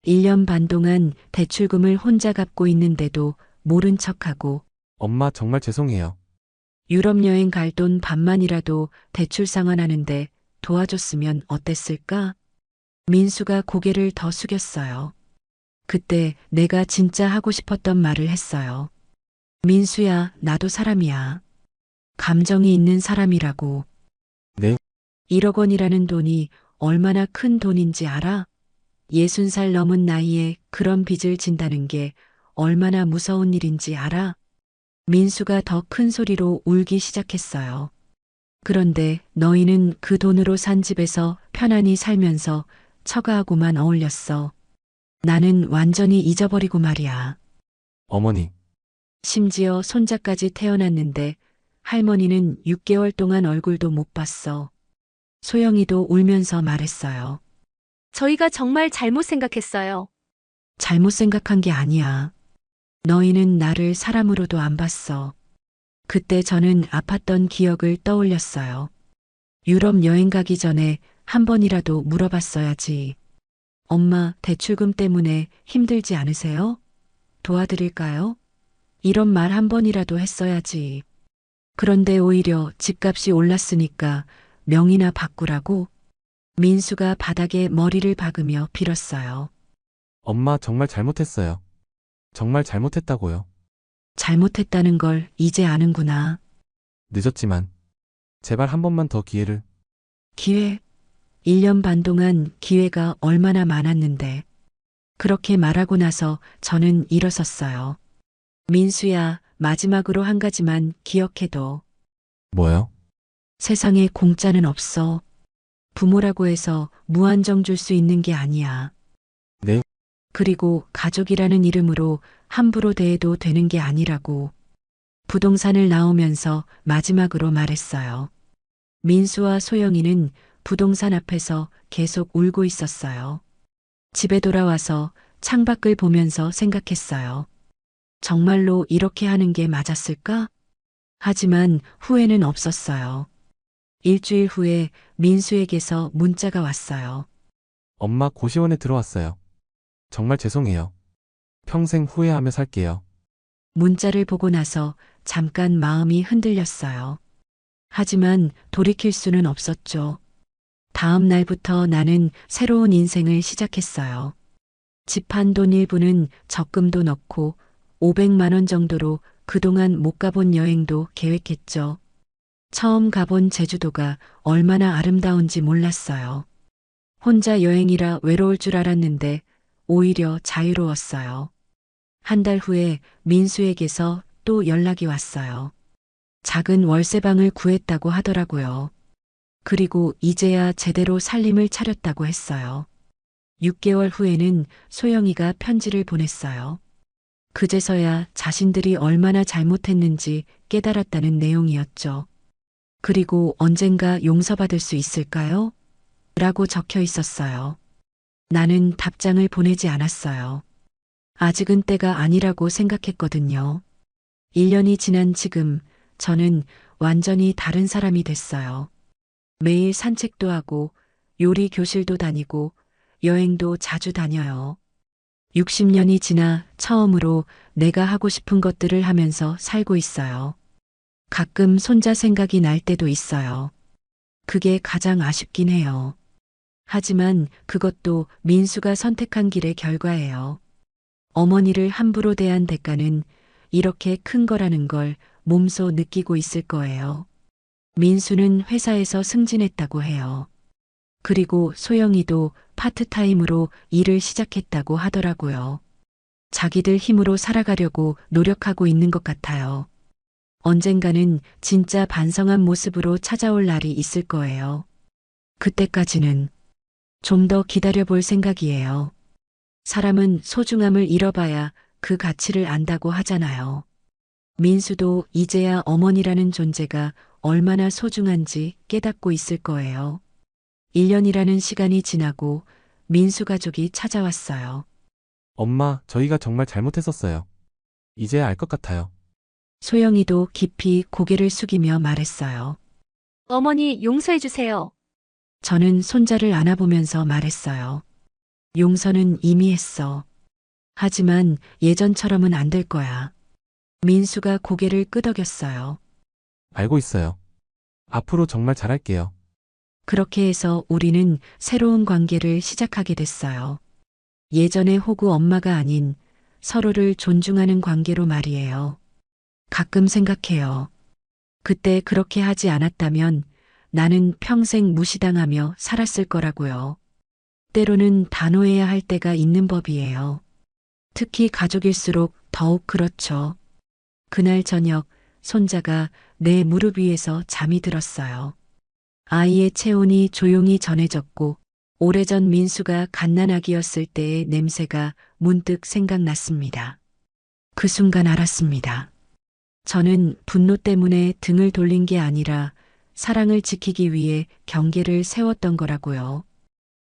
1년 반 동안 대출금을 혼자 갚고 있는데도 모른 척하고. 엄마, 정말 죄송해요. 유럽 여행 갈 돈 반만이라도 대출 상환하는데 도와줬으면 어땠을까? 민수가 고개를 더 숙였어요. 그때 내가 진짜 하고 싶었던 말을 했어요. 민수야, 나도 사람이야. 감정이 있는 사람이라고. 네? 1억 원이라는 돈이 얼마나 큰 돈인지 알아? 60살 넘은 나이에 그런 빚을 진다는 게 얼마나 무서운 일인지 알아? 민수가 더 큰 소리로 울기 시작했어요. 그런데 너희는 그 돈으로 산 집에서 편안히 살면서 처가하고만 어울렸어. 나는 완전히 잊어버리고 말이야. 어머니, 심지어 손자까지 태어났는데 할머니는 6개월 동안 얼굴도 못 봤어. 소영이도 울면서 말했어요. 저희가 정말 잘못 생각했어요. 잘못 생각한 게 아니야. 너희는 나를 사람으로도 안 봤어. 그때 저는 아팠던 기억을 떠올렸어요. 유럽 여행 가기 전에 한 번이라도 물어봤어야지. 엄마, 대출금 때문에 힘들지 않으세요? 도와드릴까요? 이런 말 한 번이라도 했어야지. 그런데 오히려 집값이 올랐으니까 명의나 바꾸라고? 민수가 바닥에 머리를 박으며 빌었어요. 엄마 정말 잘못했어요. 정말 잘못했다고요. 잘못했다는 걸 이제 아는구나. 늦었지만 제발 한 번만 더 기회를. 기회? 1년 반 동안 기회가 얼마나 많았는데. 그렇게 말하고 나서 저는 일어섰어요. 민수야, 마지막으로 한 가지만 기억해둬. 뭐요? 세상에 공짜는 없어. 부모라고 해서 무한정 줄 수 있는 게 아니야. 네? 그리고 가족이라는 이름으로 함부로 대해도 되는 게 아니라고. 부동산을 나오면서 마지막으로 말했어요. 민수와 소영이는 부동산 앞에서 계속 울고 있었어요. 집에 돌아와서 창밖을 보면서 생각했어요. 정말로 이렇게 하는 게 맞았을까? 하지만 후회는 없었어요. 일주일 후에 민수에게서 문자가 왔어요. 엄마 고시원에 들어왔어요. 정말 죄송해요. 평생 후회하며 살게요. 문자를 보고 나서 잠깐 마음이 흔들렸어요. 하지만 돌이킬 수는 없었죠. 다음 날부터 나는 새로운 인생을 시작했어요. 집 한 돈 일부는 적금도 넣고 500만 원 정도로 그동안 못 가본 여행도 계획했죠. 처음 가본 제주도가 얼마나 아름다운지 몰랐어요. 혼자 여행이라 외로울 줄 알았는데 오히려 자유로웠어요. 한 달 후에 민수에게서 또 연락이 왔어요. 작은 월세방을 구했다고 하더라고요. 그리고 이제야 제대로 살림을 차렸다고 했어요. 6개월 후에는 소영이가 편지를 보냈어요. 그제서야 자신들이 얼마나 잘못했는지 깨달았다는 내용이었죠. 그리고 언젠가 용서받을 수 있을까요? 라고 적혀 있었어요. 나는 답장을 보내지 않았어요. 아직은 때가 아니라고 생각했거든요. 1년이 지난 지금 저는 완전히 다른 사람이 됐어요. 매일 산책도 하고 요리 교실도 다니고 여행도 자주 다녀요. 60년이 지나 처음으로 내가 하고 싶은 것들을 하면서 살고 있어요. 가끔 손자 생각이 날 때도 있어요. 그게 가장 아쉽긴 해요. 하지만 그것도 민수가 선택한 길의 결과예요. 어머니를 함부로 대한 대가는 이렇게 큰 거라는 걸 몸소 느끼고 있을 거예요. 민수는 회사에서 승진했다고 해요. 그리고 소영이도 파트타임으로 일을 시작했다고 하더라고요. 자기들 힘으로 살아가려고 노력하고 있는 것 같아요. 언젠가는 진짜 반성한 모습으로 찾아올 날이 있을 거예요. 그때까지는 좀 더 기다려볼 생각이에요. 사람은 소중함을 잃어봐야 그 가치를 안다고 하잖아요. 민수도 이제야 어머니라는 존재가 얼마나 소중한지 깨닫고 있을 거예요. 1년이라는 시간이 지나고 민수 가족이 찾아왔어요. 엄마, 저희가 정말 잘못했었어요. 이제야 알 것 같아요. 소영이도 깊이 고개를 숙이며 말했어요. 어머니, 용서해주세요. 저는 손자를 안아보면서 말했어요. 용서는 이미 했어. 하지만 예전처럼은 안 될 거야. 민수가 고개를 끄덕였어요. 알고 있어요. 앞으로 정말 잘할게요. 그렇게 해서 우리는 새로운 관계를 시작하게 됐어요. 예전의 호구 엄마가 아닌 서로를 존중하는 관계로 말이에요. 가끔 생각해요. 그때 그렇게 하지 않았다면 나는 평생 무시당하며 살았을 거라고요. 때로는 단호해야 할 때가 있는 법이에요. 특히 가족일수록 더욱 그렇죠. 그날 저녁 손자가 내 무릎 위에서 잠이 들었어요. 아이의 체온이 조용히 전해졌고 오래전 민수가 갓난아기였을 때의 냄새가 문득 생각났습니다. 그 순간 알았습니다. 저는 분노 때문에 등을 돌린 게 아니라 사랑을 지키기 위해 경계를 세웠던 거라고요.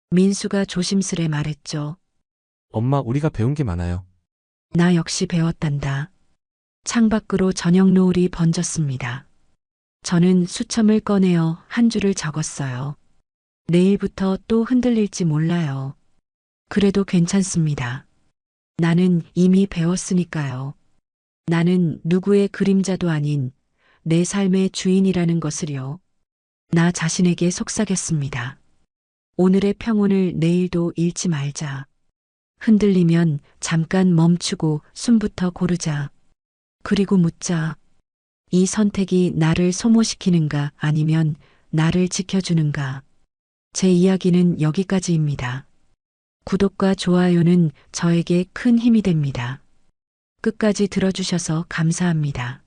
민수가 조심스레 말했죠. 엄마, 우리가 배운 게 많아요. 나 역시 배웠단다. 창밖으로 저녁 노을이 번졌습니다. 저는 수첩을 꺼내어 한 줄을 적었어요. 내일부터 또 흔들릴지 몰라요. 그래도 괜찮습니다. 나는 이미 배웠으니까요. 나는 누구의 그림자도 아닌 내 삶의 주인이라는 것을요. 나 자신에게 속삭였습니다. 오늘의 평온을 내일도 잃지 말자. 흔들리면 잠깐 멈추고 숨부터 고르자. 그리고 묻자. 이 선택이 나를 소모시키는가 아니면 나를 지켜주는가. 제 이야기는 여기까지입니다. 구독과 좋아요는 저에게 큰 힘이 됩니다. 끝까지 들어주셔서 감사합니다.